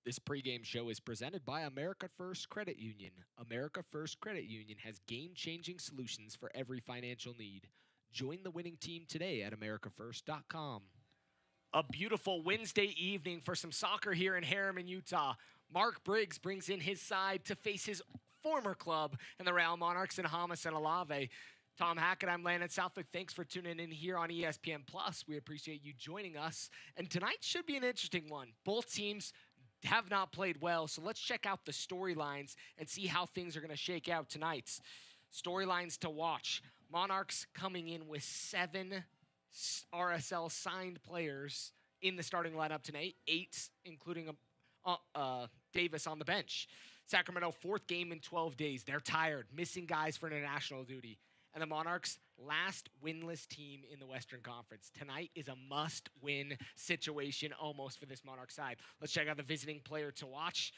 This pregame show is presented by America First Credit Union. America First Credit Union has game-changing solutions for every financial need. Join the winning team today at americafirst.com. A beautiful Wednesday evening for some soccer here in Harriman, Utah. Mark Briggs brings in his side to face his former club and the Real Monarchs in Hamas and Alave. Tom Hackett, I'm Landon Southwick. Thanks for tuning in here on ESPN+. We appreciate you joining us. And tonight should be an interesting one. Both teams have not played well, so let's check out the storylines and see how things are going to shake out tonight. Storylines to watch. Monarchs coming in with 7 RSL signed players in the starting lineup tonight, 8 including Davis on the bench. Sacramento, 4th game in 12 days. They're tired, missing guys for international duty. And the Monarchs, last winless team in the Western Conference. Tonight is a must-win situation almost for this Monarch side. Let's check out the visiting player to watch,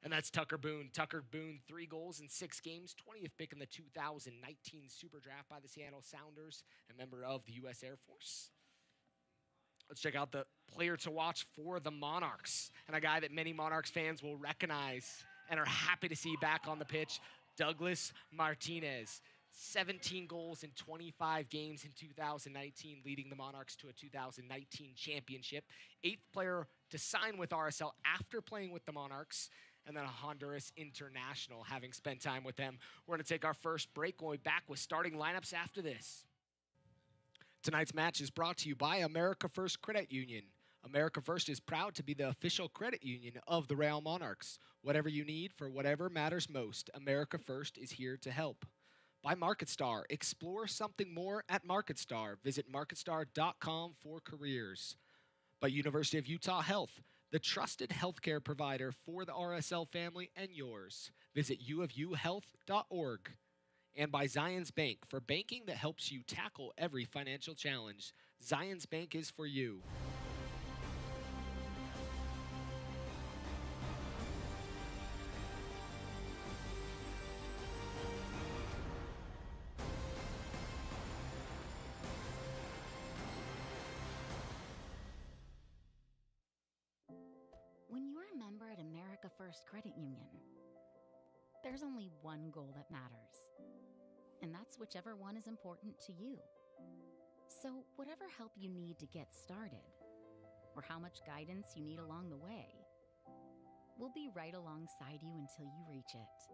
and that's Tucker Boone. Tucker Boone, 3 goals in 6 games, 20th pick in the 2019 Super Draft by the Seattle Sounders, a member of the U.S. Air Force. Let's check out the player to watch for the Monarchs, and a guy that many Monarchs fans will recognize and are happy to see back on the pitch, Douglas Martinez. 17 goals in 25 games in 2019, leading the Monarchs to a 2019 championship. 8th player to sign with RSL after playing with the Monarchs, and then a Honduras international, having spent time with them. We're going to take our first break. We'll be back with starting lineups after this. Tonight's match is brought to you by America First Credit Union. America First is proud to be the official credit union of the Real Monarchs. Whatever you need for whatever matters most, America First is here to help. By MarketStar. Explore something more at MarketStar. Visit marketstar.com for careers. By University of Utah Health, the trusted healthcare provider for the RSL family and yours. Visit uofuhealth.org. And by Zions Bank, for banking that helps you tackle every financial challenge. Zions Bank is for you. When you're a member at America First Credit Union, there's only one goal that matters, and that's whichever one is important to you. So whatever help you need to get started, or how much guidance you need along the way, we'll be right alongside you until you reach it.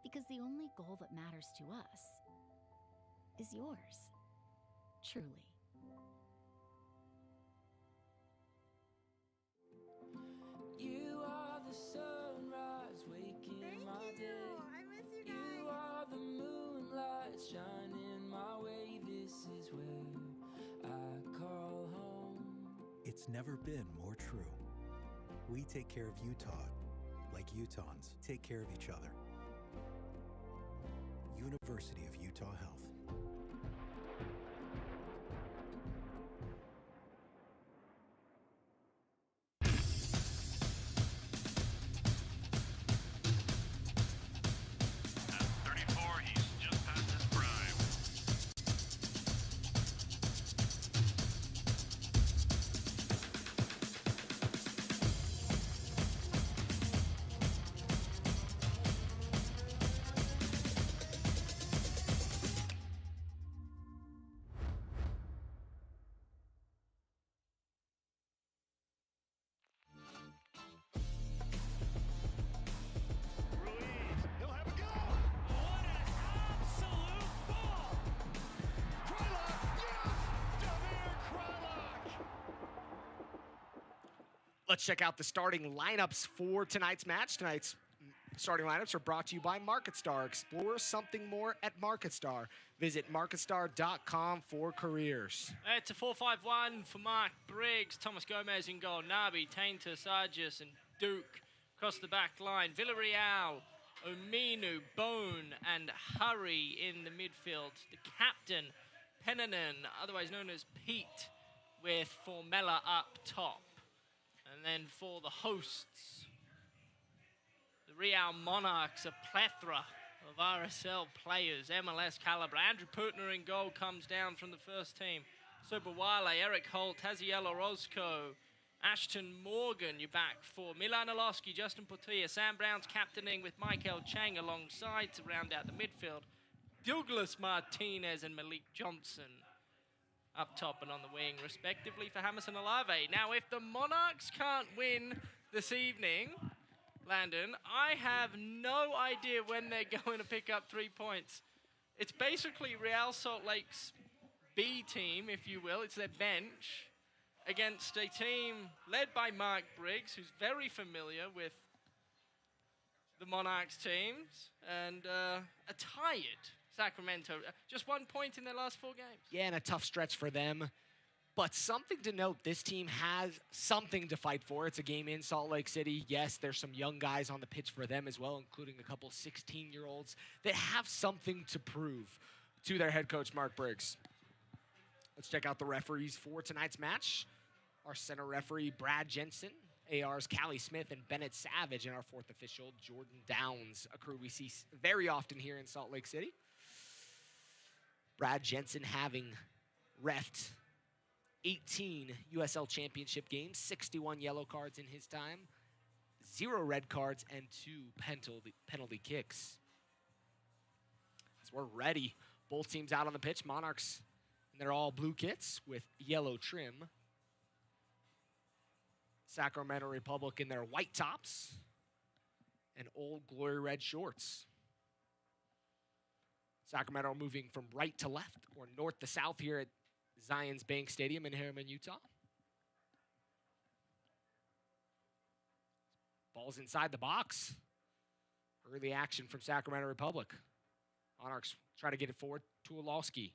Because the only goal that matters to us is yours, truly. You are the sunrise waking my day. I miss you guys. You are the moonlight shining my way. This is where I call home. It's never been more true. We take care of Utah like Utahns take care of each other. University of Utah Health. Let's check out the starting lineups for tonight's match. Tonight's starting lineups are brought to you by MarketStar. Explore something more at MarketStar. Visit marketstar.com for careers. It's a 4-5-1 for Mark Briggs, Thomas Gomez in goal, Nabi, Tainter, Sargis, and Duke across the back line. Villarreal, Ominu, Bone, and Hurry in the midfield. The captain, Pennanen, otherwise known as Pete, with Formella up top. And then for the hosts, the Real Monarchs, a plethora of RSL players, MLS caliber. Andrew Putner in goal comes down from the first team. Sobawale, Eric Holt, Haziel Orozco, Ashton Morgan, you're back for Milan Alosky, Justin Portilla, Sam Brown's captaining with Michael Chang alongside to round out the midfield. Douglas Martinez and Malik Johnson up top and on the wing, respectively, for Hamilton Alave. Now, if the Monarchs can't win this evening, Landon, I have no idea when they're going to pick up 3 points. It's basically Real Salt Lake's B team, if you will. It's their bench against a team led by Mark Briggs, who's very familiar with the Monarchs teams, and a tired Sacramento. Just 1 point in their last 4 games. Yeah, and a tough stretch for them. But something to note, this team has something to fight for. It's a game in Salt Lake City. Yes, there's some young guys on the pitch for them as well, including a couple 16-year-olds that have something to prove to their head coach, Mark Briggs. Let's check out the referees for tonight's match. Our center referee, Brad Jensen. AR's Callie Smith and Bennett Savage. And our 4th official, Jordan Downs, a crew we see very often here in Salt Lake City. Brad Jensen having reffed 18 USL Championship games, 61 yellow cards in his time, 0 red cards, and 2 penalty kicks. So we're ready. Both teams out on the pitch. Monarchs in their all blue kits with yellow trim. Sacramento Republic in their white tops and Old Glory red shorts. Sacramento moving from right to left or north to south here at Zions Bank Stadium in Harriman, Utah. Ball's inside the box. Early action from Sacramento Republic. Monarchs try to get it forward to Olowski.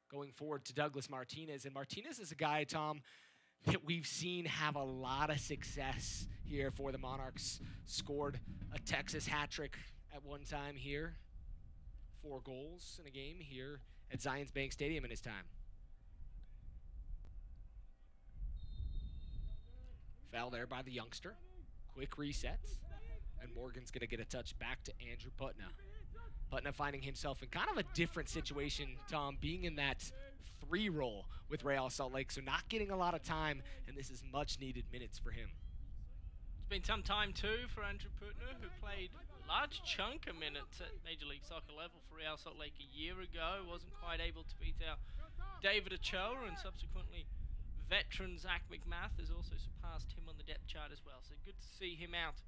Going forward to Douglas Martinez. And Martinez is a guy, Tom, that we've seen have a lot of success here for the Monarchs. Scored a Texas hat trick at one time here. 4 goals in a game here at Zions Bank Stadium in his time. Foul there by the youngster. Quick reset. And Morgan's going to get a touch back to Andrew Putna. Putna finding himself in kind of a different situation, Tom, being in that 3 role with Real Salt Lake, so not getting a lot of time, and this is much needed minutes for him. It's been some time too for Andrew Putna, who played a large chunk of minutes at Major League Soccer level for Real Salt Lake a year ago. Wasn't quite able to beat out David Ochoa, and subsequently veteran Zach McMath has also surpassed him on the depth chart as well. So good to see him out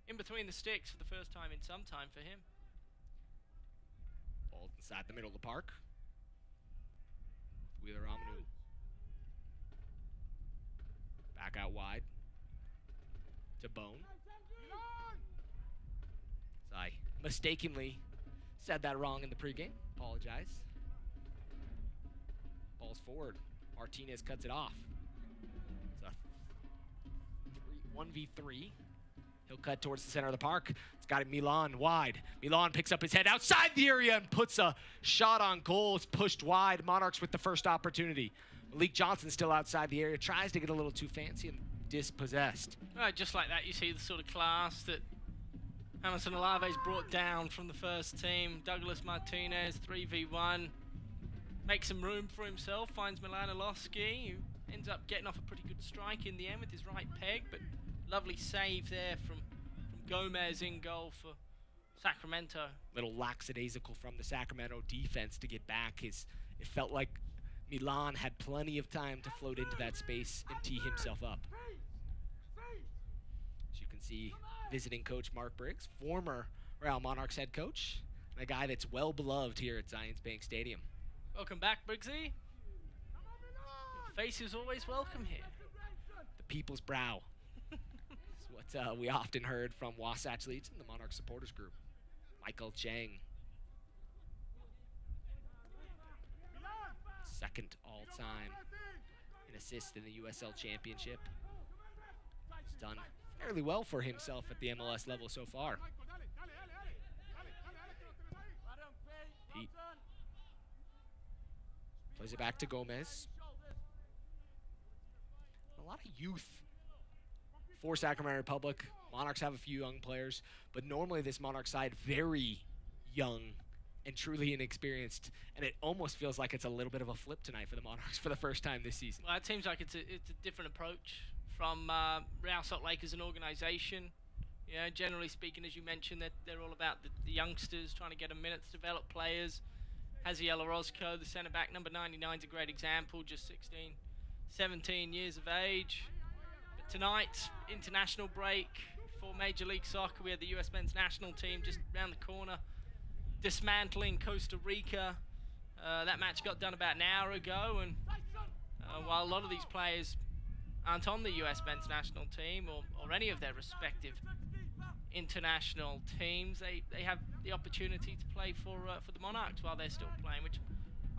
in between the sticks for the first time in some time for him. Ball inside the middle of the park. Wheeler Amanu. Back out wide to Bone. So I mistakenly said that wrong in the pregame. Apologize. Ball's forward. Martinez cuts it off. It's a 1v3. He'll cut towards the center of the park. It's got it Milan wide. Milan picks up his head outside the area and puts a shot on goal. It's pushed wide. Monarchs with the first opportunity. Malik Johnson still outside the area. Tries to get a little too fancy and dispossessed. Just like that, you see the sort of class that Hamilton Alave's brought down from the first team. Douglas Martinez, 3v1. Makes some room for himself. Finds Milan Alosky, who ends up getting off a pretty good strike in the end with his right peg, but lovely save there from Gomez in goal for Sacramento. Little lackadaisical from the Sacramento defense to get back. It felt like Milan had plenty of time to float into that space and tee himself up. As you can see, visiting coach Mark Briggs, former Real Monarchs head coach, and a guy that's well beloved here at Zions Bank Stadium. Welcome back, Briggsy. Your face is always welcome here. The people's brow. That's what we often heard from Wasatch Legion, the Monarch supporters group. Michael Chang. Second all-time in assists in the USL Championship. He's done fairly well for himself at the MLS level so far. Pete plays it back to Gomez. A lot of youth for Sacramento Republic. Monarchs have a few young players, but normally this Monarch side very young and truly inexperienced. And it almost feels like it's a little bit of a flip tonight for the Monarchs for the first time this season. Well, it seems like it's a different approach from Real Salt Lake as an organization. Yeah, generally speaking, as you mentioned, they're all about the youngsters, trying to get them minutes, develop players. Haziel Orozco, the centre back, number 99, is a great example, just 16, 17 years of age. But tonight, international break for Major League Soccer. We had the U.S. men's national team just around the corner, dismantling Costa Rica. That match got done about an hour ago, and while a lot of these players aren't on the U.S. men's national team or any of their respective international teams, they have the opportunity to play for the Monarchs while they're still playing, which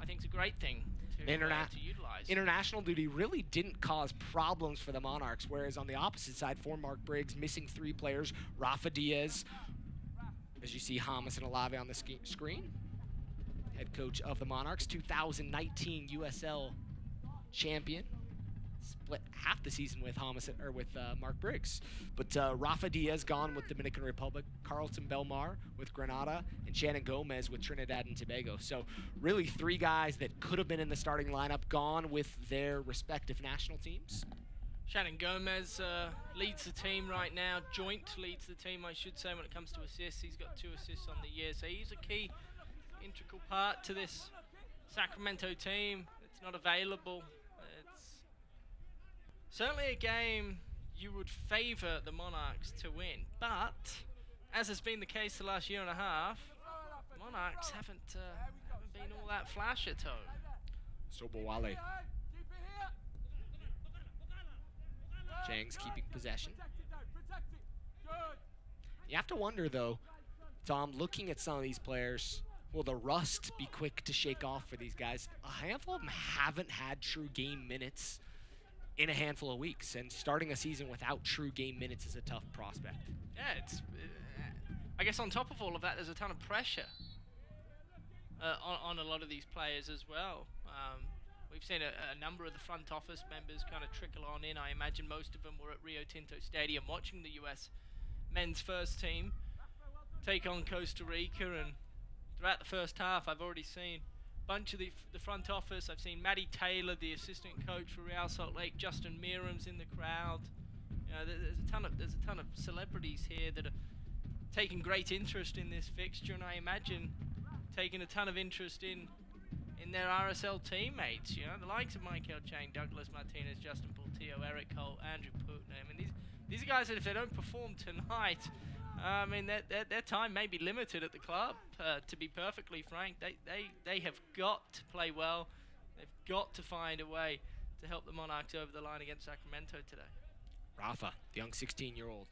I think is a great thing to utilize. International duty really didn't cause problems for the Monarchs, whereas on the opposite side, for Mark Briggs, missing 3 players, Rafa Diaz, as you see Hamas and Olave on the screen, head coach of the Monarchs, 2019 USL champion. Split half the season with Mark Briggs, but Rafa Diaz gone with Dominican Republic, Carlton Belmar with Granada, and Shannon Gomez with Trinidad and Tobago. So really 3 guys that could have been in the starting lineup gone with their respective national teams. Shannon Gomez leads the team right now. Joint leads the team, I should say, when it comes to assists. He's got 2 assists on the year, so he's a key, integral part to this Sacramento team. It's not available. Certainly a game you would favour the Monarchs to win, but as has been the case the last year and a half, the Monarchs haven't been all that flash at home. Sobowale. Chang's keeping possession. You have to wonder, though, Tom, looking at some of these players, will the rust be quick to shake off for these guys? A handful of them haven't had true game minutes in a handful of weeks, and starting a season without true game minutes is a tough prospect. Yeah, it's. I guess on top of all of that, there's a ton of pressure on a lot of these players as well. We've seen a number of the front office members kind of trickle on in. I imagine most of them were at Rio Tinto Stadium watching the U.S. men's first team take on Costa Rica, and throughout the first half, I've already seen bunch of the front office. I've seen Matty Taylor, the assistant coach for Real Salt Lake, Justin Meram's in the crowd. You know, there's a ton of celebrities here that are taking great interest in this fixture, and I imagine taking a ton of interest in their RSL teammates. You know, the likes of Michael Chang, Douglas Martinez, Justin Portillo, Eric Holt, Andrew Putnam. I mean, these guys that if they don't perform tonight, I mean, their time may be limited at the club, to be perfectly frank. They have got to play well. They've got to find a way to help the Monarchs over the line against Sacramento today. Rafa, the young 16-year-old.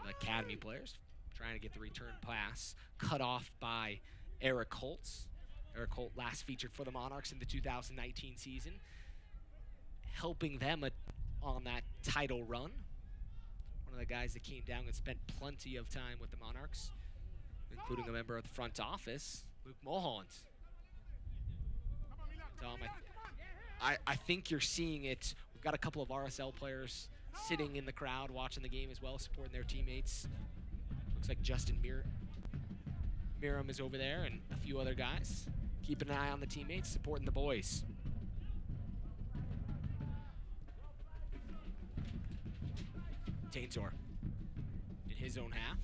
The academy players trying to get the return pass. Cut off by Eric Holtz. Eric Holt last featured for the Monarchs in the 2019 season, helping them on that title run. One of the guys that came down and spent plenty of time with the Monarchs, including a member of the front office, Luke Mulholland. Tom, I think you're seeing it. We've got a couple of RSL players sitting in the crowd watching the game as well, supporting their teammates. Looks like Justin Meram is over there, and a few other guys. Keeping an eye on the teammates, supporting the boys. Taintor in his own half.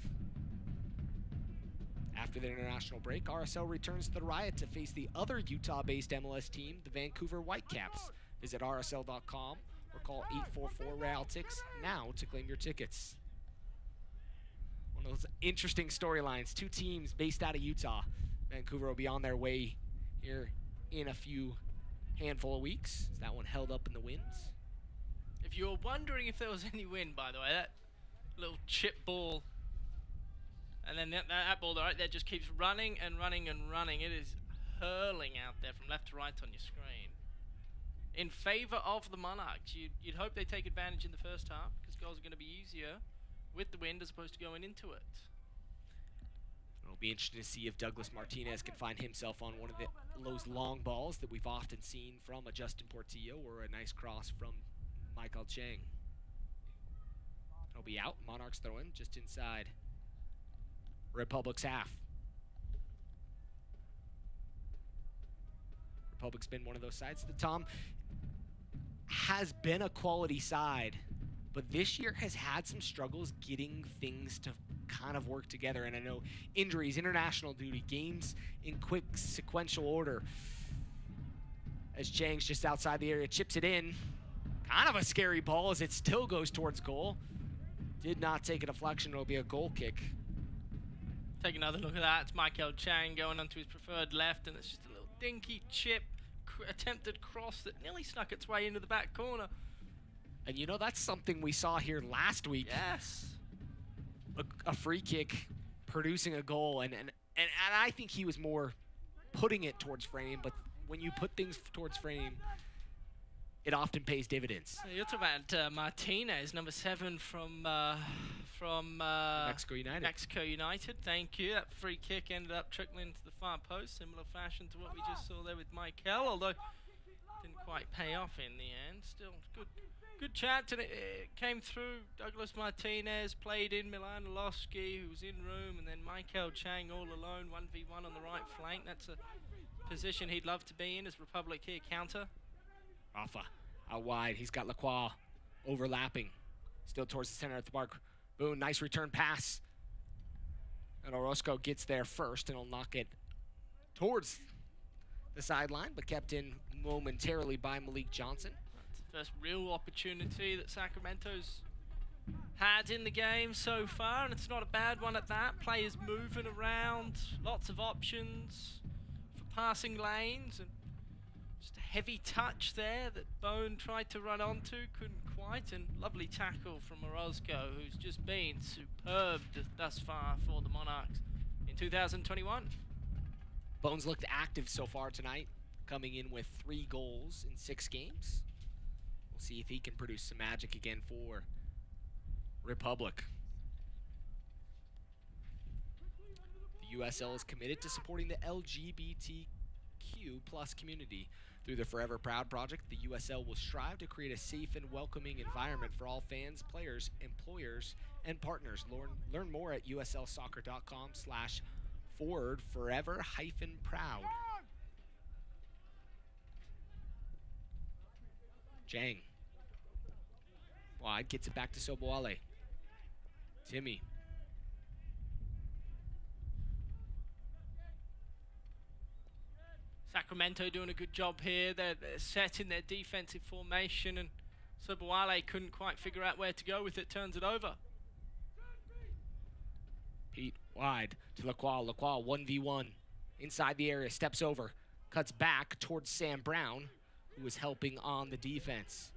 After the international break, RSL returns to the Riot to face the other Utah-based MLS team, the Vancouver Whitecaps. Visit rsl.com or call 844-REAL-TIX now to claim your tickets. One of those interesting storylines. 2 teams based out of Utah. Vancouver will be on their way here in a handful of weeks. Is that one held up in the winds? If you were wondering if there was any wind, by the way, that little chip ball, and then that ball right there just keeps running and running and running. It is hurling out there from left to right on your screen. In favor of the Monarchs, you'd hope they take advantage in the first half, because goals are going to be easier with the wind as opposed to going into it. It'll be interesting to see if Douglas Martinez can find himself on one of those long balls that we've often seen from a Justin Portillo, or a nice cross from Michael Chang. It'll be out. Monarchs throw in just inside Republic's half. Republic's been one of those sides that, Tom, has been a quality side, but this year has had some struggles getting things to kind of work together. And I know injuries, international duty, games in quick sequential order. As Chang's just outside the area, chips it in. Kind of a scary ball as it still goes towards goal. Did not take a deflection. It'll be a goal kick. Take another look at that. It's Michael Chang going onto his preferred left, and it's just a little dinky chip, attempted cross that nearly snuck its way into the back corner. And you know, that's something we saw here last week. Yes. A free kick producing a goal, and I think he was more putting it towards frame, but when you put things towards frame, it often pays dividends. You're talking about Martinez, number 7 from Mexico United. Mexico United, thank you. That free kick ended up trickling to the far post, similar fashion to what we just saw there with Michael, although didn't quite pay off in the end. Still good chat, and it came through. Douglas Martinez played in Milan Losky, who was in room, and then Michael Chang all alone, 1v1 on the right flank. That's a position he'd love to be in as Republic here counter. Rafa out wide. He's got Lacroix overlapping. Still towards the center of the park. Boone, nice return pass. And Orozco gets there first and will knock it towards the sideline, but kept in momentarily by Malik Johnson. That's the first real opportunity that Sacramento's had in the game so far, and it's not a bad one at that. Players moving around, lots of options for passing lanes, and just a heavy touch there that Bone tried to run onto, couldn't quite, and lovely tackle from Orozco, who's just been superb thus far for the Monarchs in 2021. Bones looked active so far tonight, coming in with 3 goals in 6 games. We'll see if he can produce some magic again for Republic. The USL is committed to supporting the LGBTQ+ community. Through the Forever Proud project, the USL will strive to create a safe and welcoming environment for all fans, players, employers, and partners. Learn more at uslsoccer.com/forever-proud. Jang. Wide, gets it back to Soboale. Timmy. Sacramento doing a good job here. They're set in their defensive formation, and Soboale couldn't quite figure out where to go with it, turns it over. Pete wide to Lacroix. Lacroix 1v1 inside the area, steps over, cuts back towards Sam Brown, who was helping on the defense.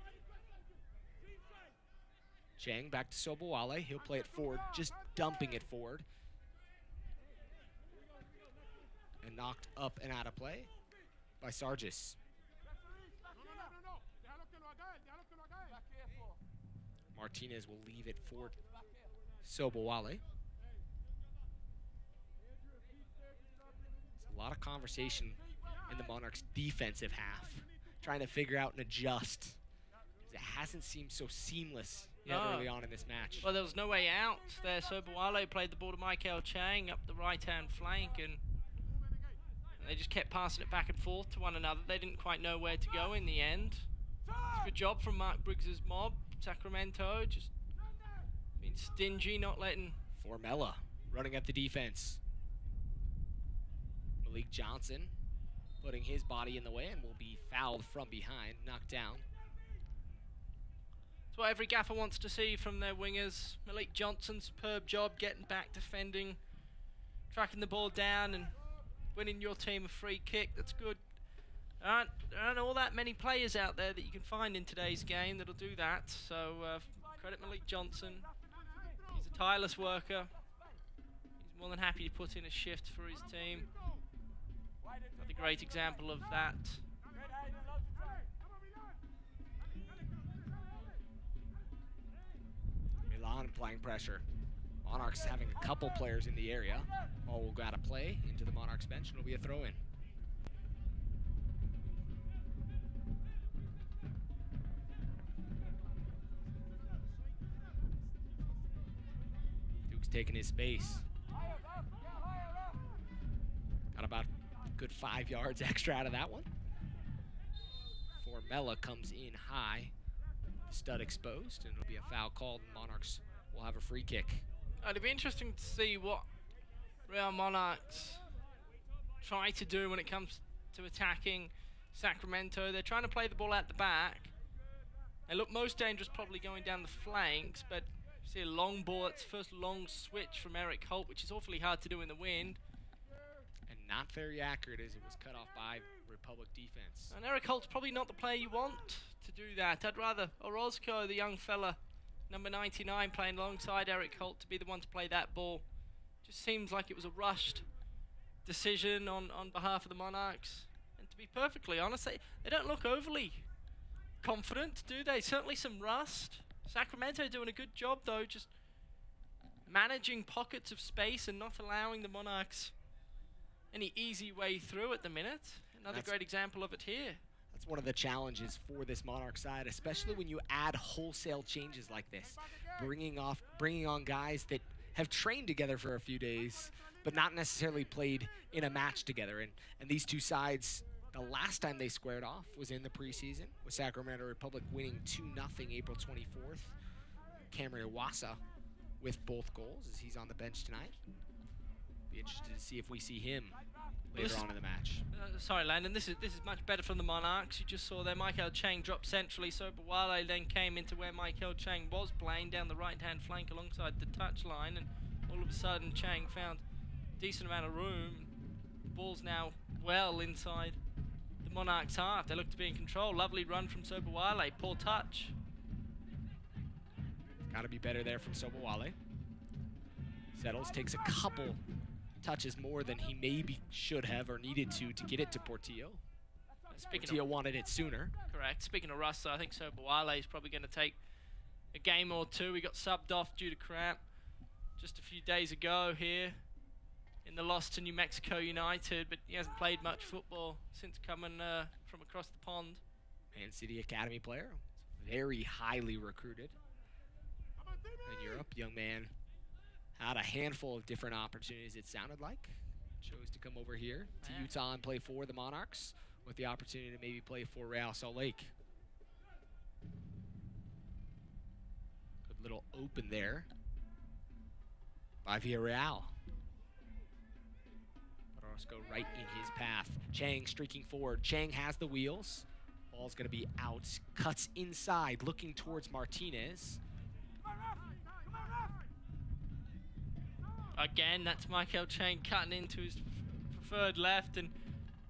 Chang back to Soboale. He'll play it forward, just dumping it forward. And knocked up and out of play by Sargis. Martinez will leave it for Soboale. There's a lot of conversation in the Monarchs' defensive half, trying to figure out and adjust. It hasn't seemed so seamless yet early on in this match. Well, there was no way out there. Soboale played the ball to Michael Chang up the right-hand flank, and they just kept passing it back and forth to one another. They didn't quite know where to go in the end. It's a good job from Mark Briggs's mob. Sacramento just being stingy, not letting... Formella running at the defense. Malik Johnson putting his body in the way and will be fouled from behind, knocked down. It's what every gaffer wants to see from their wingers. Malik Johnson, superb job getting back, defending, tracking the ball down and winning your team a free kick. That's good. There aren't all that many players out there that you can find in today's game that'll do that. So credit Malik Johnson. He's a tireless worker. He's more than happy to put in a shift for his team. Another great example of that. Milan applying pressure. Monarchs having a couple players in the area. Ball will go out of play into the Monarchs bench, and it'll be a throw-in. Duke's taking his space. about a good 5 yards extra out of that one. Formella comes in high. Stud exposed, and it'll be a foul called, and Monarchs will have a free kick. It'll be interesting to see what Real Monarchs try to do when it comes to attacking Sacramento. They're trying to play the ball at the back. They look most dangerous probably going down the flanks, but you see a long ball. That's the first long switch from Eric Holt, which is awfully hard to do in the wind. And not very accurate as it was cut off by Republic defense. And Eric Holt's probably not the player you want to do that. I'd rather Orozco, the young fella, number 99, playing alongside Eric Holt, to be the one to play that ball. Just seems like it was a rushed decision on behalf of the Monarchs. And to be perfectly honest, they don't look overly confident, do they? Certainly some rust. Sacramento doing a good job, though, just managing pockets of space and not allowing the Monarchs any easy way through at the minute. Another great example of it here. That's one of the challenges for this Monarch side, especially when you add wholesale changes like this. Bringing on guys that have trained together for a few days, but not necessarily played in a match together. And these two sides, the last time they squared off was in the preseason, with Sacramento Republic winning 2-0 April 24th. Cameron Iwasa with both goals as he's on the bench tonight. Be interested to see if we see him later on in the match. Sorry, Landon, this is much better from the Monarchs. You just saw there Michael Chang drop centrally, so Bawale then came into where Michael Chang was playing down the right-hand flank alongside the touchline, and all of a sudden Chang found a decent amount of room. The ball's now well inside the Monarchs' half. They look to be in control. Lovely run from Sobowale. Poor touch. Got to be better there from Sobowale. Settles, takes a couple touches more than he maybe should have or needed to get it to Portillo. Portillo wanted it sooner. Correct. Speaking of Russ, I think Sobowale is probably going to take a game or two. He got subbed off due to cramp just a few days ago here in the loss to New Mexico United, but he hasn't played much football since coming from across the pond. Man City Academy player, very highly recruited in Europe. Young man had a handful of different opportunities, it sounded like. Chose to come over here to Utah and play for the Monarchs, with the opportunity to maybe play for Real Salt Lake. Good little open there by Villarreal. Orozco right in his path. Chang streaking forward. Chang has the wheels. Ball's going to be out. Cuts inside, looking towards Martinez. Again, that's Michael Chang cutting into his preferred left and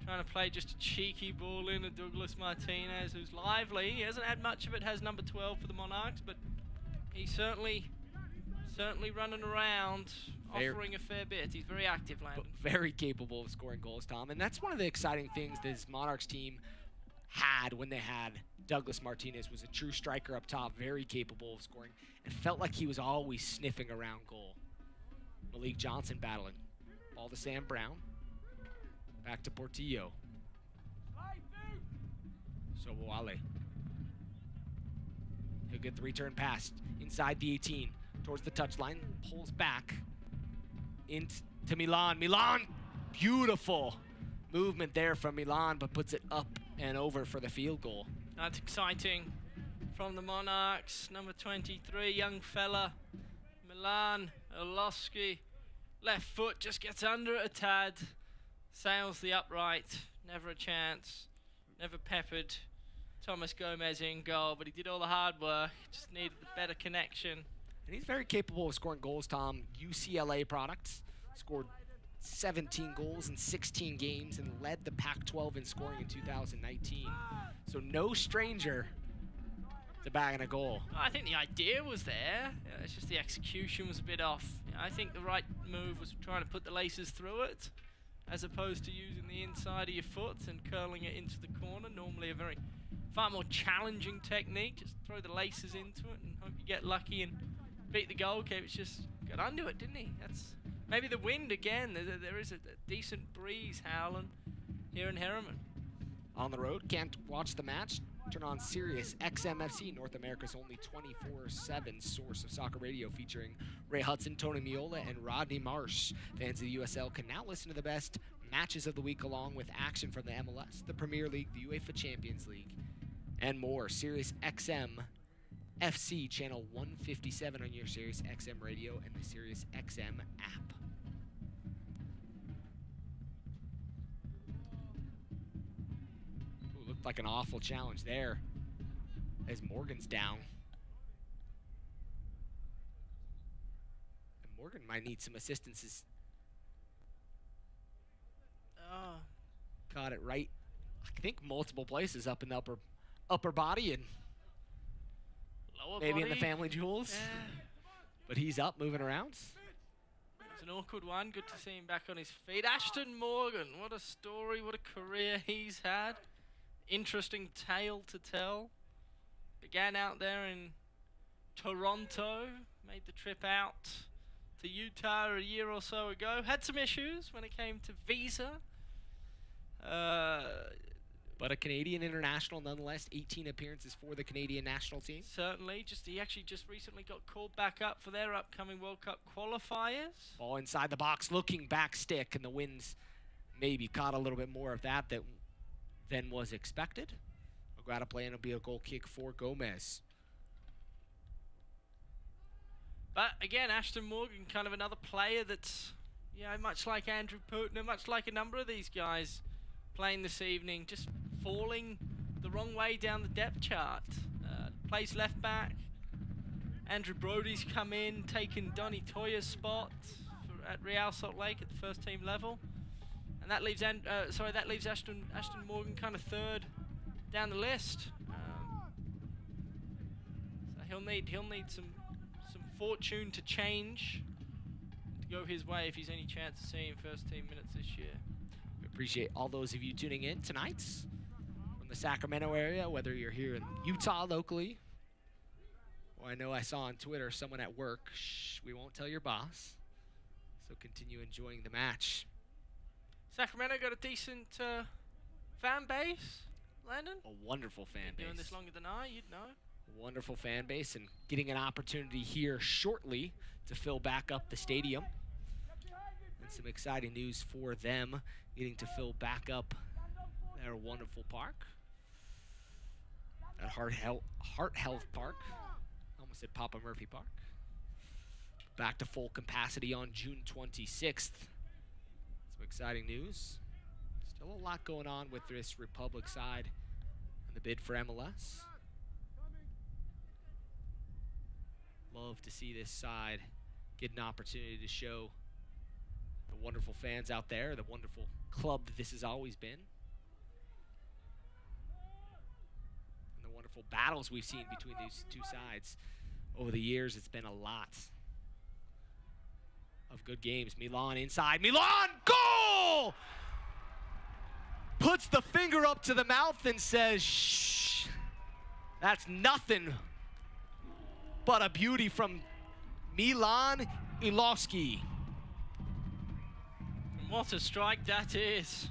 trying to play just a cheeky ball in at Douglas Martinez, who's lively. He hasn't had much of it, has number 12 for the Monarchs, but he's certainly running around, offering a fair bit. He's very active, Landon. Very capable of scoring goals, Tom. And that's one of the exciting things this Monarchs team had when they had Douglas Martinez, was a true striker up top, very capable of scoring, and felt like he was always sniffing around goal. Malik Johnson battling. Ball to Sam Brown. Back to Portillo. Sobowale. He'll get the return pass inside the 18 towards the touchline. Pulls back into Milan. Milan, beautiful movement there from Milan, but puts it up and over for the field goal. That's exciting from the Monarchs. Number 23, young fella. Milan Orlovsky, left foot, just gets under it a tad, sails the upright, never a chance, never peppered Thomas Gomez in goal, but he did all the hard work, just needed the better connection. And he's very capable of scoring goals, Tom. UCLA products, scored 17 goals in 16 games and led the Pac-12 in scoring in 2019. So no stranger to bagging a goal. I think the idea was there. It's just the execution was a bit off. I think the right move was trying to put the laces through it, as opposed to using the inside of your foot and curling it into the corner. Normally a far more challenging technique. Just throw the laces into it and hope you get lucky and beat the goalkeeper. It's just got under it, didn't he? That's maybe the wind again. There is a decent breeze howling here in Harriman. On the road, can't watch the match? Turn on Sirius XMFC, North America's only 24/7 source of soccer radio, featuring Ray Hudson, Tony Miola, and Rodney Marsh. Fans of the USL can now listen to the best matches of the week along with action from the MLS, the Premier League, the UEFA Champions League, and more. Sirius XM FC channel 157 on your Sirius XM radio and the Sirius XM app. Ooh, looked like an awful challenge there as Morgan's down. And Morgan might need some assistance. Oh. Caught it right, I think, multiple places up in the upper body and Lower maybe body. in the family jewels. Yeah. But he's up, moving around. It's an awkward one. Good to see him back on his feet. Ashton Morgan, what a story, what a career he's had. Interesting tale to tell. Began out there in Toronto, made the trip out to Utah a year or so ago. Had some issues when it came to visa. But a Canadian international nonetheless, 18 appearances for the Canadian national team. Certainly, he actually just recently got called back up for their upcoming World Cup qualifiers. Ball inside the box, looking back stick, and the Winds maybe caught a little bit more of that than was expected. Agrada play, and it'll be a goal kick for Gomez. But again, Ashton Morgan, kind of another player that's, much like Andrew Putner, much like a number of these guys playing this evening, just falling the wrong way down the depth chart. Plays left back. Andrew Brody's come in, taken Donny Toya's spot at Real Salt Lake at the first team level, and that leaves Ashton Morgan kind of third down the list. So he'll need some fortune to change to go his way if he's any chance of seeing first team minutes this year. We appreciate all those of you tuning in tonight from the Sacramento area, whether you're here in Utah locally, or I know I saw on Twitter someone at work. Shh, we won't tell your boss. So continue enjoying the match. Sacramento got a decent fan base, Landon? A wonderful fan base. Doing this longer than you'd know. A wonderful fan base, and getting an opportunity here shortly to fill back up the stadium. And some exciting news for them, getting to fill back up their wonderful park at Heart Health Park. Almost said Papa Murphy Park. Back to full capacity on June 26th. Some exciting news. Still a lot going on with this Republic side and the bid for MLS. Love to see this side get an opportunity to show the wonderful fans out there, the wonderful club that this has always been, and the wonderful battles we've seen between these two sides over the years. It's been a lot of good games. Milan inside. Milan, goal! Puts the finger up to the mouth and says, shh, that's nothing but a beauty from Milan Ilowski. What a strike that is.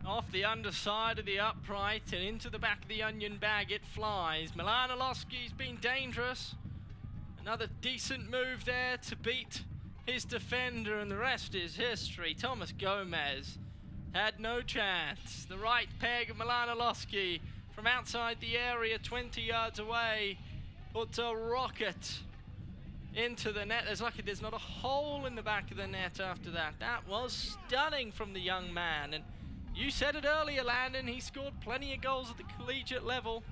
Off the underside of the upright and into the back of the onion bag it flies. Milan Ilowski's been dangerous. Another decent move there to beat his defender, and the rest is history. Thomas Gomez had no chance. The right peg of Milan Ilowski from outside the area, 20 yards away, puts a rocket into the net. There's not a hole in the back of the net after that. That was stunning from the young man. And you said it earlier, Landon, he scored plenty of goals at the collegiate level.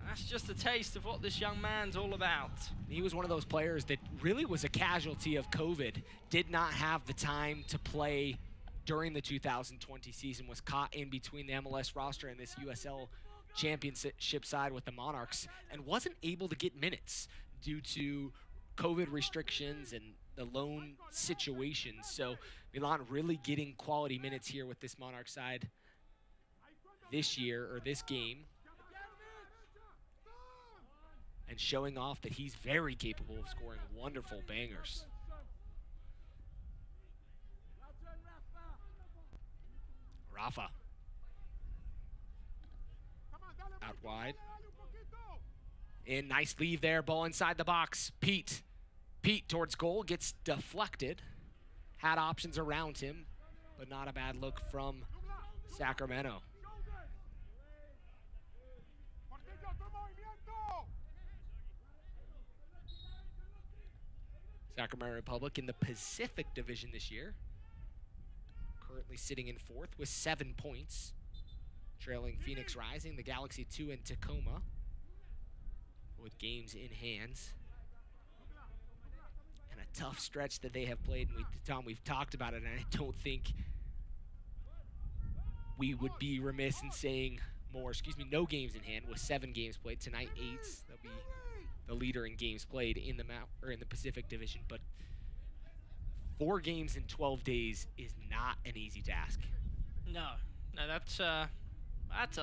That's just a taste of what this young man's all about. He was one of those players that really was a casualty of COVID, did not have the time to play during the 2020 season, was caught in between the MLS roster and this USL Championship side with the Monarchs, and wasn't able to get minutes due to COVID restrictions and the loan situations. So Milan really getting quality minutes here with this Monarch side this year, or this game, and showing off that he's very capable of scoring wonderful bangers. Rafa. Out wide. And nice leave there, ball inside the box. Pete towards goal, gets deflected. Had options around him. but not a bad look from Sacramento. Sacramento Republic in the Pacific Division this year, currently sitting in 4th with 7 points, trailing Phoenix Rising, the Galaxy 2, and Tacoma with games in hands. And a tough stretch that they have played, and Tom, we've talked about it, and I don't think we would be remiss in saying no games in hand with 7 games played. Tonight, 8. They'll be the leader in games played in the Pacific Division, but 4 games in 12 days is not an easy task. No, that's a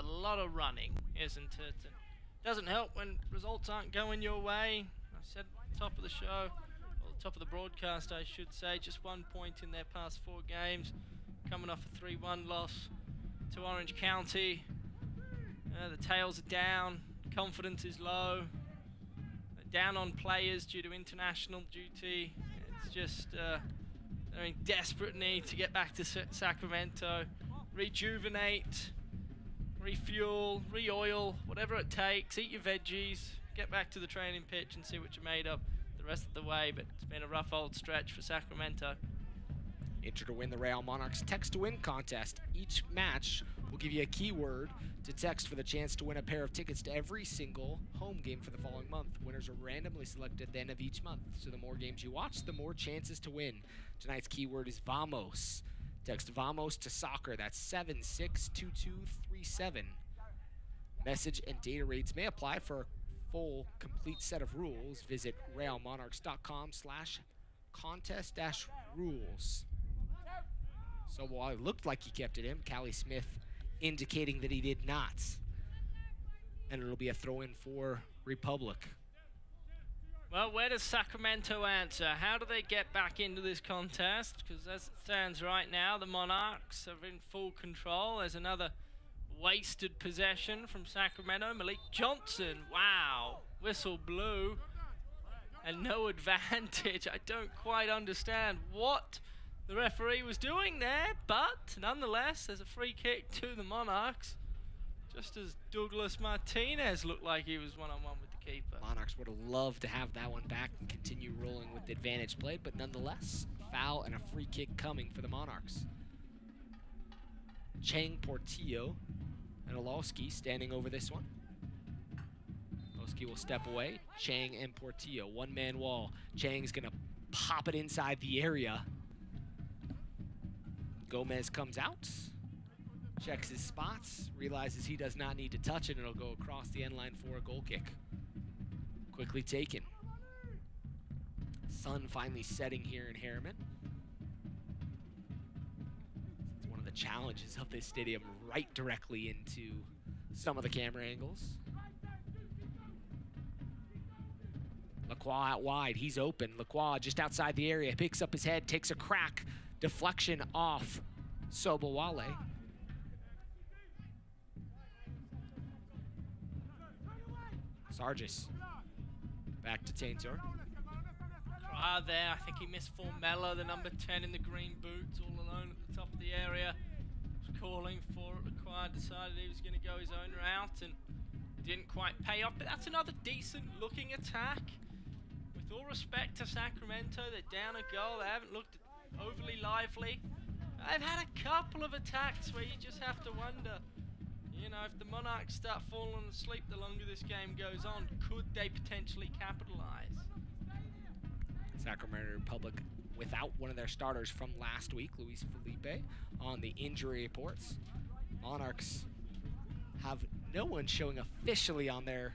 lot of running, isn't it? It doesn't help when results aren't going your way. I said at the top of the show, or the top of the broadcast, I should say, just 1 point in their past 4 games, coming off a 3-1 loss to Orange County. The tails are down, confidence is low. Down on players due to international duty. It's just they're in desperate need to get back to Sacramento, rejuvenate, refuel, re-oil, whatever it takes. Eat your veggies, get back to the training pitch and see what you're made of the rest of the way. But it's been a rough old stretch for Sacramento. Enter to win the Real Monarchs Text to Win contest. Each match will give you a keyword to text for the chance to win a pair of tickets to every single home game for the following month. Winners are randomly selected at the end of each month, so the more games you watch, the more chances to win. Tonight's keyword is Vamos. Text Vamos to soccer. That's 762237. Message and data rates may apply. For a full, complete set of rules, visit realmonarchs.com/contest-rules. So while it looked like he kept it in, Callie Smith indicating that he did not. And it'll be a throw-in for Republic. Well, where does Sacramento answer? How do they get back into this contest? Because as it stands right now, the Monarchs are in full control. There's another wasted possession from Sacramento. Malik Johnson, wow, whistle blew. And no advantage. I don't quite understand what the referee was doing there, but nonetheless, there's a free kick to the Monarchs, just as Douglas Martinez looked like he was one-on-one with the keeper. Monarchs would have loved to have that one back and continue rolling with the advantage played, but nonetheless, foul and a free kick coming for the Monarchs. Chang, Portillo, and Olowski standing over this one. Olowski will step away. Chang and Portillo, one-man wall. Chang's gonna pop it inside the area. Gomez comes out, checks his spots, realizes he does not need to touch it, and it'll go across the end line for a goal kick. Quickly taken. Sun finally setting here in Harriman. It's one of the challenges of this stadium, right directly into some of the camera angles. Lacroix out wide, he's open. Lacroix just outside the area, picks up his head, takes a crack. Deflection off Sobowale. Sargis. Back to Taintor. There, I think he missed Formella, the number 10 in the green boots, all alone at the top of the area. Was calling for it. Lacroix decided he was going to go his own route and didn't quite pay off. But that's another decent looking attack. With all respect to Sacramento, they're down a goal. They haven't looked overly lively. I've had a couple of attacks where you just have to wonder, you know, if the Monarchs start falling asleep the longer this game goes on, could they potentially capitalize? Sacramento Republic without one of their starters from last week, Luis Felipe, on the injury reports. Monarchs have no one showing officially on their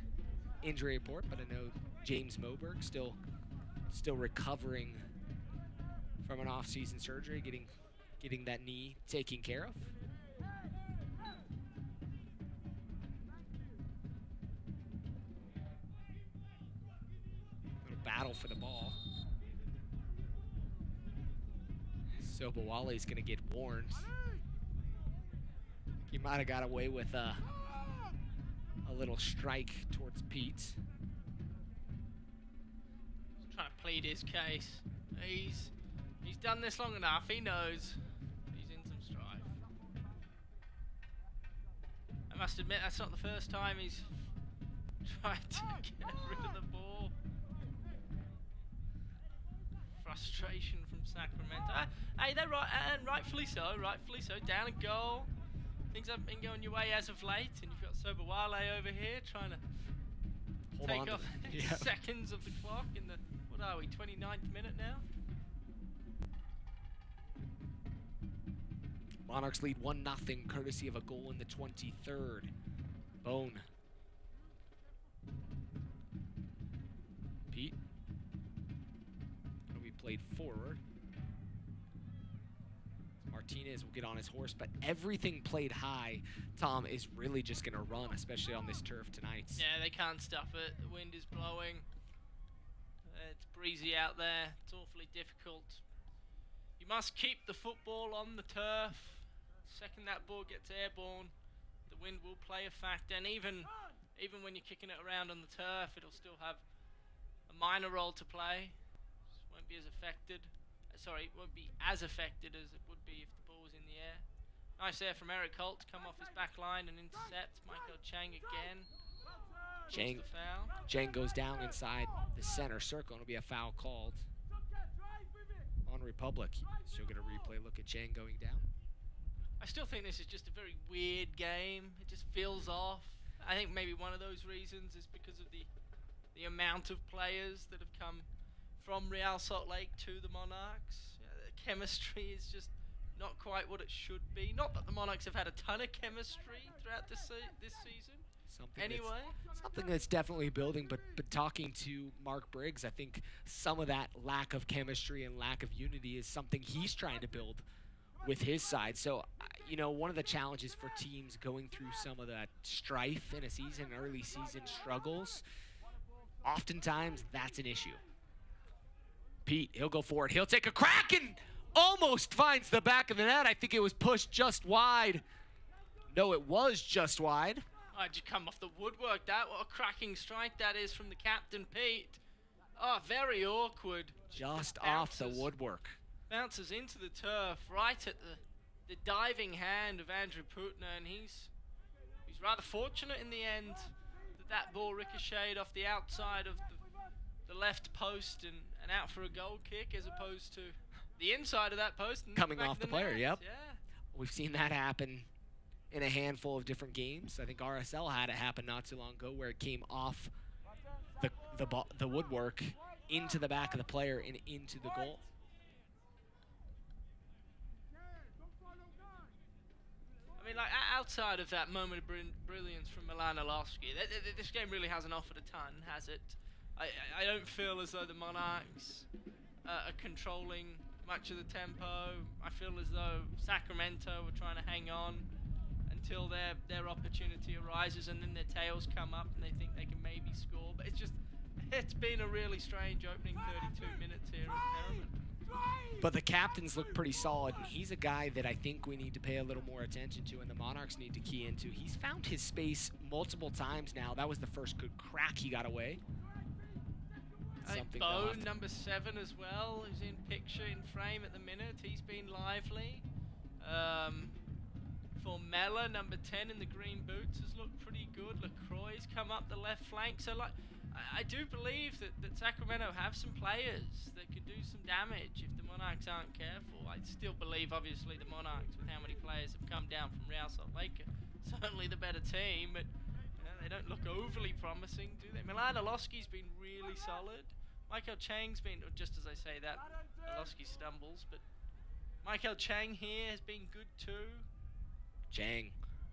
injury report, but I know James Moberg still recovering from an off-season surgery, getting that knee taken care of. Little battle for the ball. Sobowale's gonna get warned. He might have got away with a little strike towards Pete. He's trying to plead his case. He's done this long enough. He knows he's in some must admit, that's not the first time he's tried to get rid of the ball. Frustration from Sacramento. Hey, they're right, and rightfully so, down and goal. Things haven't been going your way as of late, and you've got Sobowale over here trying to take off seconds of the clock in the, what are we, 29th minute now? Monarchs lead 1-0, courtesy of a goal in the 23rd. Bone. Pete. It'll be played forward. Martinez will get on his horse, but everything played high, Tom, is really just going to run, especially on this turf tonight. Yeah, they can't stop it. The wind is blowing. It's breezy out there. It's awfully difficult. You must keep the football on the turf. Second that ball gets airborne, the wind will play a factor, and even when you're kicking it around on the turf, it'll still have a minor role to play. Just won't be as affected. Sorry, it won't be as affected as it would be if the ball was in the air. Nice there from Eric Holt to come off his back line and intercept. Michael Chang again. Chang goes down inside the center circle, and it'll be a foul called on Republic. So you'll get a replay look at Chang going down. I still think this is just a very weird game. It just feels off. I think maybe one of those reasons is because of the amount of players that have come from Real Salt Lake to the Monarchs. The chemistry is just not quite what it should be. Not that the Monarchs have had a ton of chemistry throughout this season. Something that's definitely building, but talking to Mark Briggs, I think some of that lack of chemistry and lack of unity is something he's trying to build with his side. So, you know, one of the challenges for teams going through some of that strife in a season, early season struggles, oftentimes that's an issue. Pete, he'll go forward. He'll take a crack and almost finds the back of the net. I think it was pushed just wide. No, it was just wide. Why'd you come off the woodwork? What a cracking strike that is from the captain, Pete. Oh, very awkward. Just off the woodwork. Bounces into the turf, right at the diving hand of Andrew Putner, and he's rather fortunate in the end that ball ricocheted off the outside of the left post and out for a goal kick, as opposed to the inside of that post and coming off the player. Yep. Yeah. We've seen that happen in a handful of different games. I think RSL had it happen not too long ago, where it came off the woodwork into the back of the player and into the goal. I mean, like, outside of that moment of brilliance from Milan Orlovsky, this game really hasn't offered a ton, has it? I don't feel as though the Monarchs are controlling much of the tempo. I feel as though Sacramento were trying to hang on until their opportunity arises, and then their tails come up and they think they can maybe score. But it's been a really strange opening 32 minutes here at Perriman. But the captains look pretty solid, and he's a guy that I think we need to pay a little more attention to, and the Monarchs need to key into. He's found his space multiple times now. That was the first good crack he got away. Bone, number 7 as well, who's in picture, in frame at the minute. He's been lively. Formella, number 10 in the green boots, has looked pretty good. LaCroix's come up the left flank. So, like, I do believe that Sacramento have some players that could do some damage if the Monarchs aren't careful. I still believe, obviously, the Monarchs, with how many players have come down from Real Salt Lake, are certainly the better team, but they don't look overly promising, do they? Milan Orlovsky's been really solid. Michael Chang's been, or just as I say that, Orlovsky stumbles, but Michael Chang here has been good too. Chang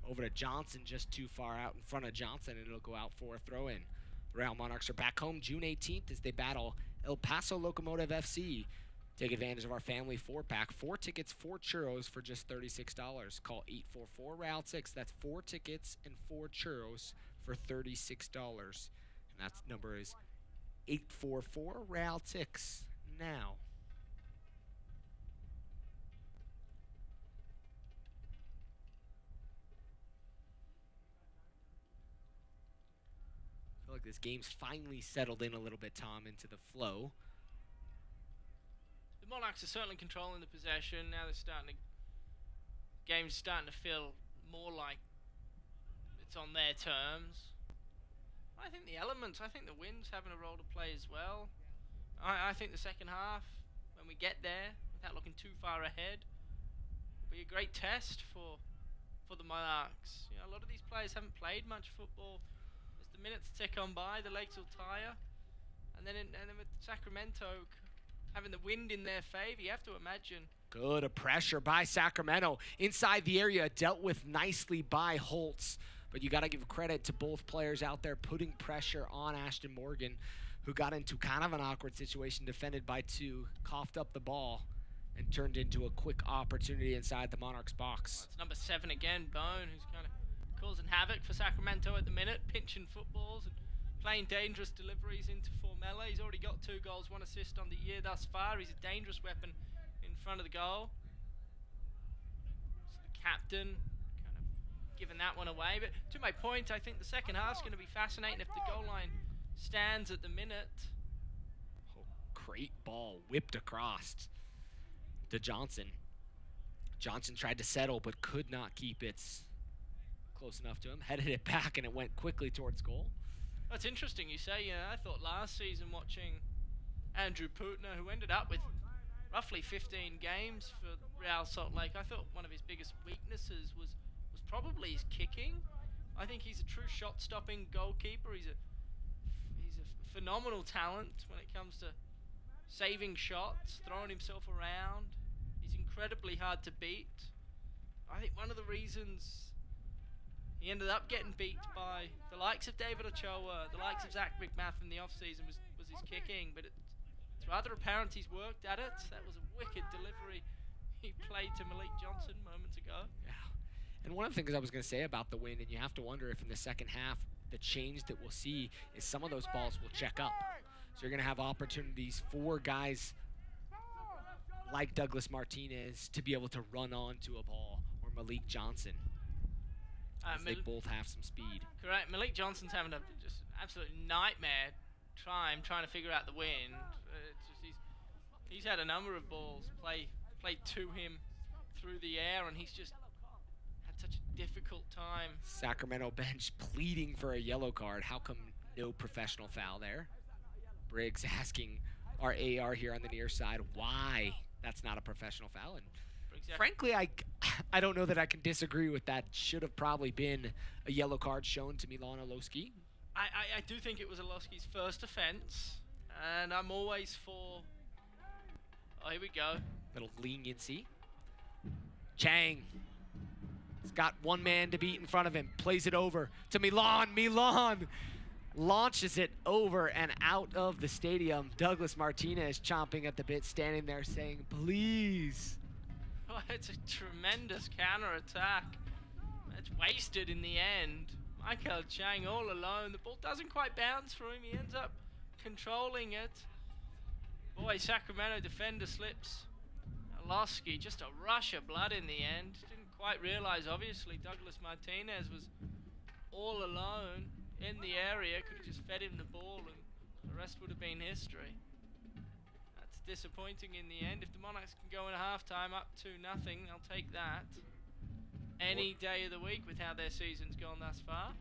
over to Johnson, just too far out in front of Johnson, and it'll go out for a throw-in. The Real Monarchs are back home June 18th as they battle El Paso Locomotive FC. Take advantage of our family 4-pack. 4 tickets, 4 churros for just $36. Call 844-REAL6. That's 4 tickets and 4 churros for $36. And that number is 844-REAL6 now. I feel like this game's finally settled in a little bit, Tom, into the flow. The Monarchs are certainly controlling the possession. Now they're game's starting to feel more like it's on their terms. I think the elements, I think the wind's having a role to play as well. I think the second half, when we get there, without looking too far ahead, will be a great test for the Monarchs. You know, a lot of these players haven't played much football. As the minutes tick on by, the legs will tire. And then with Sacramento having the wind in their favor, you have to imagine. Good pressure by Sacramento. Inside the area, dealt with nicely by Holtz. But you got to give credit to both players out there putting pressure on Ashton Morgan, who got into kind of an awkward situation, defended by two, coughed up the ball, and turned into a quick opportunity inside the Monarchs box. It's number 7 again, Bone, who's kind of causing havoc for Sacramento at the minute, pinching footballs and playing dangerous deliveries into Formella. He's already got 2 goals, 1 assist on the year thus far. He's a dangerous weapon in front of the goal. So the captain kind of giving that one away. But to my point, I think the second half's going to be fascinating if the goal line stands at the minute. Oh, great ball whipped across to Johnson. Johnson tried to settle but could not keep it close enough to him. Headed it back and it went quickly towards goal. That's interesting you say. I thought last season watching Andrew Putner, who ended up with roughly 15 games for Real Salt Lake, I thought one of his biggest weaknesses was probably his kicking. I think he's a true shot-stopping goalkeeper. He's a phenomenal talent when it comes to saving shots, throwing himself around. He's incredibly hard to beat. I think one of the reasons he ended up getting beat by the likes of David Ochoa, the likes of Zach McMath in the off-season was his kicking, but it's rather apparent he's worked at it. That was a wicked delivery he played to Malik Johnson moments ago. Yeah. And one of the things I was going to say about the wind, and you have to wonder if in the second half, the change that we'll see is some of those balls will check up. So you're going to have opportunities for guys like Douglas Martinez to be able to run onto a ball, or Malik Johnson. They both have some speed. Correct. Malik Johnson's having a just absolute nightmare trying to figure out the wind. He's had a number of balls played to him through the air, and he's just had such a difficult time. Sacramento bench pleading for a yellow card. How come no professional foul there? Briggs asking our AR here on the near side why that's not a professional foul. And frankly, I don't know that I can disagree with that. Should have probably been a yellow card shown to Milan Oloski. I do think it was Oloski's first offense, and I'm always for... Oh, here we go. Little leniency. Chang. He's got one man to beat in front of him. Plays it over to Milan. Milan launches it over and out of the stadium. Douglas Martinez chomping at the bit, standing there saying, please. Oh, it's a tremendous counter-attack. It's wasted in the end. Michael Chang all alone. The ball doesn't quite bounce for him. He ends up controlling it. Boy, Sacramento defender slips. Oloski, just a rush of blood in the end. Didn't quite realize, obviously, Douglas Martinez was all alone in the area. Could have just fed him the ball and the rest would have been history. That's disappointing in the end. If the Monarchs can go in halftime up 2-0, I'll take that any day of the week with how their season's gone thus far.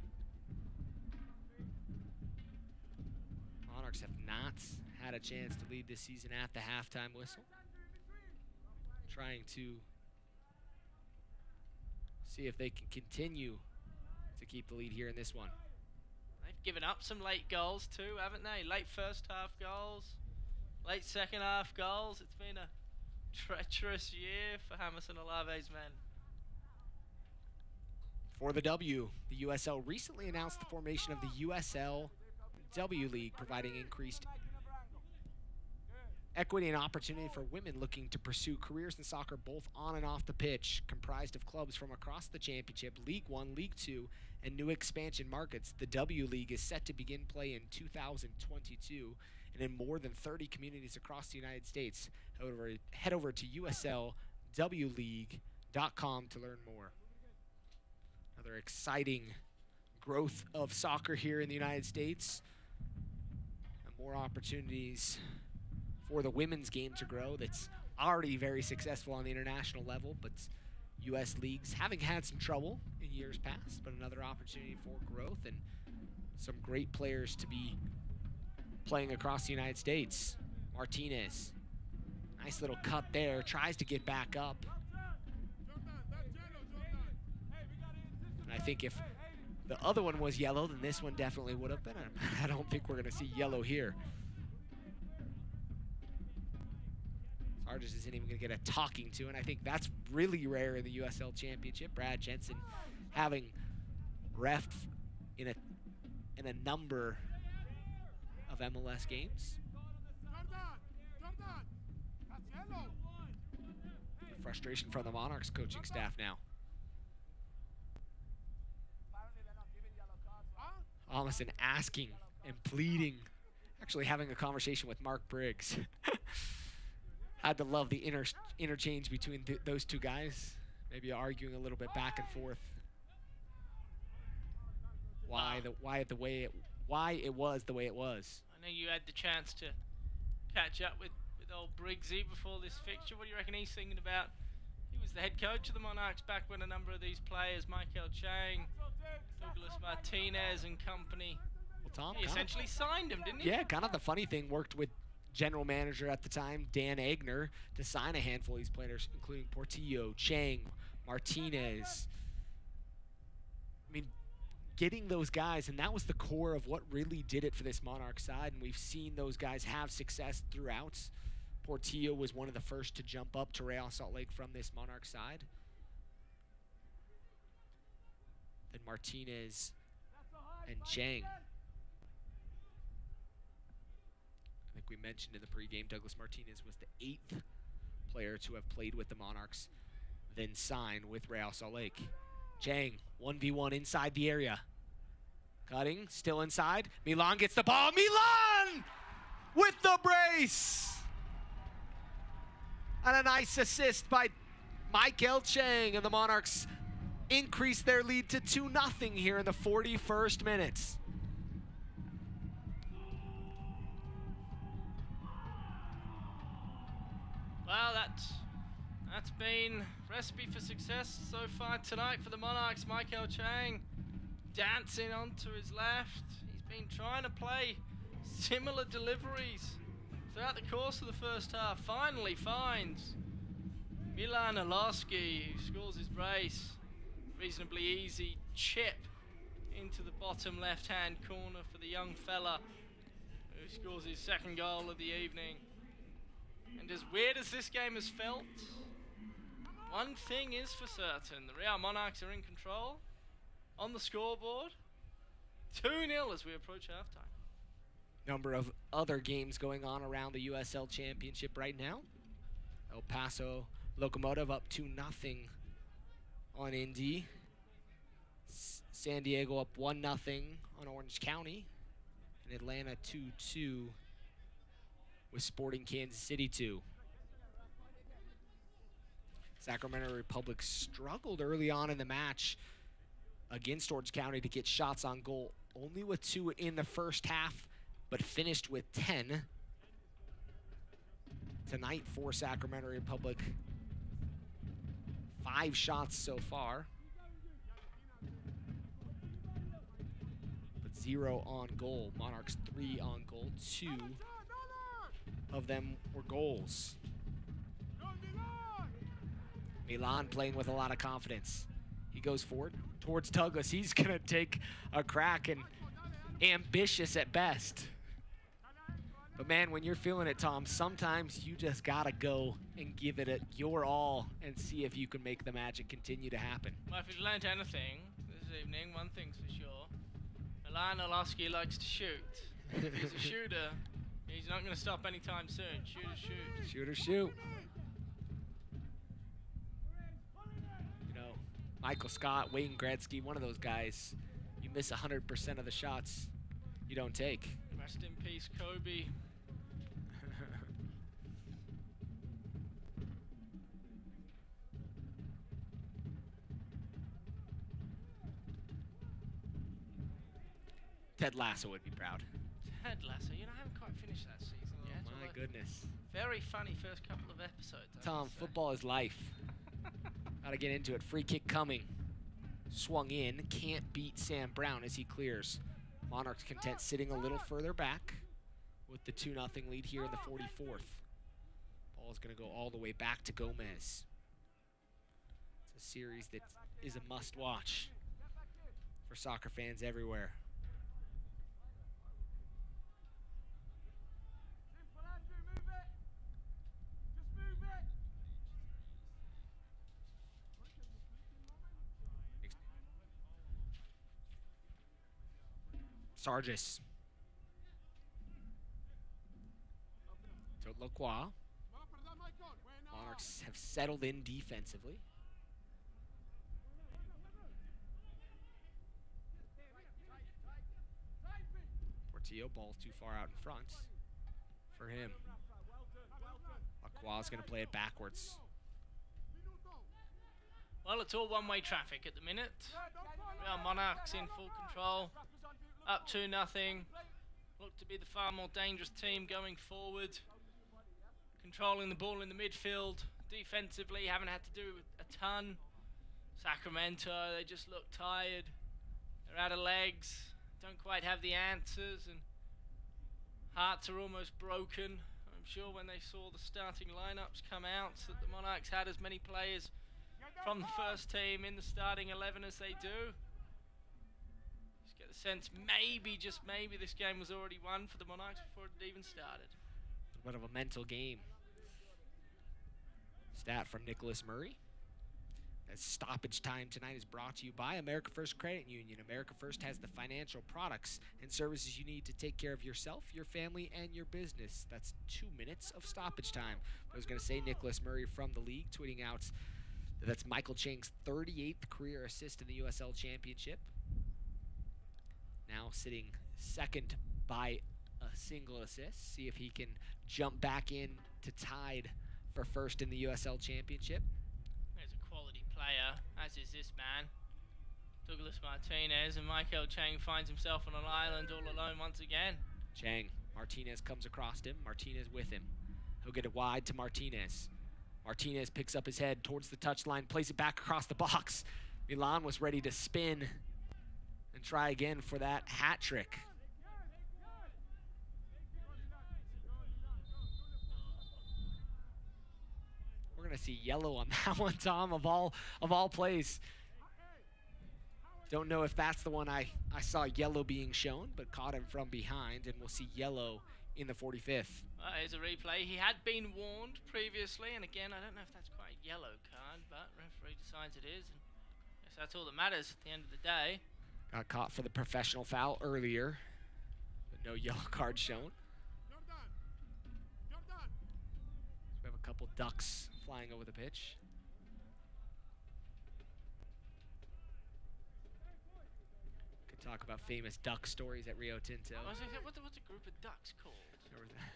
Monarchs have not had a chance to lead this season at the halftime whistle. Trying to see if they can continue to keep the lead here in this one. They've given up some late goals too, haven't they? Late first half goals, late second half goals. It's been a treacherous year for Hamilton Olave's men. For the W, the USL recently announced the formation of the USL W League, providing increased equity and opportunity for women looking to pursue careers in soccer both on and off the pitch. Comprised of clubs from across the championship, League One, League Two, and new expansion markets, the W League is set to begin play in 2022 and in more than 30 communities across the United States. However, head over to uslwleague.com to learn more. Another exciting growth of soccer here in the United States, and more opportunities for the women's game to grow. That's already very successful on the international level, but U.S. leagues having had some trouble in years past, but another opportunity for growth and some great players to be playing across the United States. Martinez, nice little cut there, tries to get back up. And I think if the other one was yellow, then this one definitely would have been. I don't think we're going to see yellow here. Sargis isn't even going to get a talking to, and I think that's really rare in the USL Championship. Brad Jensen having ref in a number of MLS games. The frustration from the Monarchs coaching staff now. Amundsen asking and pleading, actually having a conversation with Mark Briggs. Had to love the interchange between those two guys, maybe arguing a little bit back and forth. Why it was the way it was. I know you had the chance to catch up with old Briggsy before this fixture. What do you reckon he's thinking about? He was the head coach of the Monarchs back when a number of these players, Michael Chang, Douglas Martinez and company, Well, Tom, he essentially signed him, didn't he? Yeah, kind of the funny thing, worked with general manager at the time, Dan Egner, to sign a handful of these players, including Portillo, Chang, Martinez. I mean, getting those guys, and that was the core of what really did it for this Monarch side, and we've seen those guys have success throughout. Portillo was one of the first to jump up to Real Salt Lake from this Monarch side. Then Martinez and Chang. I think we mentioned in the pregame, Douglas Martinez was the 8th player to have played with the Monarchs, then signed with Real Salt Lake. Chang, 1v1 inside the area. Cutting, still inside. Milan gets the ball. Milan with the brace! And a nice assist by Michael Chang, and the Monarchs increase their lead to 2-0 here in the 41st minute. Well, that's been recipe for success so far tonight for the Monarchs. Michael Chang dancing onto his left. He's been trying to play similar deliveries throughout the course of the first half. Finally finds Milan Alowski, who scores his brace. Reasonably easy chip into the bottom left-hand corner for the young fella who scores his second goal of the evening. And as weird as this game has felt, one thing is for certain: the Real Monarchs are in control on the scoreboard. 2-0 as we approach halftime. Number of other games going on around the USL Championship right now. El Paso Locomotive up 2-0 on Indy. San Diego up 1-0 on Orange County. And Atlanta 2-2 with Sporting Kansas City 2. Sacramento Republic struggled early on in the match against Orange County to get shots on goal, only with 2 in the first half, but finished with 10. Tonight for Sacramento Republic, 5 shots so far, but 0 on goal. Monarchs 3 on goal, 2 of them were goals. Milan playing with a lot of confidence. He goes forward towards Douglas. He's gonna take a crack, and ambitious at best. But man, when you're feeling it, Tom, sometimes you just gotta go and give it your all and see if you can make the magic continue to happen. Well, if you've learned anything this evening, one thing's for sure: Milan Alowski likes to shoot. If he's a shooter, he's not going to stop anytime soon. Shoot or shoot. Shoot or shoot. You know, Michael Scott, Wayne Gretzky, one of those guys, you miss 100% of the shots you don't take. Rest in peace, Kobe. Ted Lasso would be proud. Ted Lasso, you know, I haven't quite finished that season yet. Oh my goodness. Very funny first couple of episodes. Tom, football is life. Gotta get into it. Free kick coming. Swung in, can't beat Sam Brown as he clears. Monarchs content sitting a little further back with the 2-0 lead here in the 44th. Ball is going to go all the way back to Gomez. It's a series that is a must-watch for soccer fans everywhere. Sargis. To Lacroix. Monarchs have settled in defensively. Portillo, ball too far out in front for him. Lacroix is going to play it backwards. Well, it's all one-way traffic at the minute. Real Monarchs in full control. Up 2-0. Look to be the far more dangerous team going forward. Controlling the ball in the midfield. Defensively, haven't had to do a ton. Sacramento, they just look tired. They're out of legs. Don't quite have the answers. And hearts are almost broken. I'm sure when they saw the starting lineups come out that the Monarchs had as many players from the first team in the starting 11 as they do. Just get the sense maybe, just maybe, this game was already won for the Monarchs before it even started. A bit of a mental game. Stat from Nicholas Murray. As stoppage time tonight is brought to you by America First Credit Union. America First has the financial products and services you need to take care of yourself, your family, and your business. That's 2 minutes of stoppage time. I was going to say Nicholas Murray from the league tweeting out that that's Michael Chang's 38th career assist in the USL Championship. Now sitting second by a single assist. See if he can jump back in to tied for first in the USL Championship. There's a quality player, as is this man, Douglas Martinez, and Michael Chang finds himself on an island all alone once again. Chang, Martinez comes across him, Martinez with him. He'll get it wide to Martinez. Martinez picks up his head towards the touchline, plays it back across the box. Milan was ready to spin and try again for that hat trick. We're gonna see yellow on that one, Tom, of all plays. Don't know if that's the one I saw yellow being shown, but caught him from behind, and we'll see yellow in the 45th. Here's a replay. He had been warned previously, and again, I don't know if that's quite a yellow card, but referee decides it is, and I guess that's all that matters at the end of the day. Got caught for the professional foul earlier, but no yellow card shown. So we have a couple ducks flying over the pitch. Could talk about famous duck stories at Rio Tinto. What's a group of ducks called?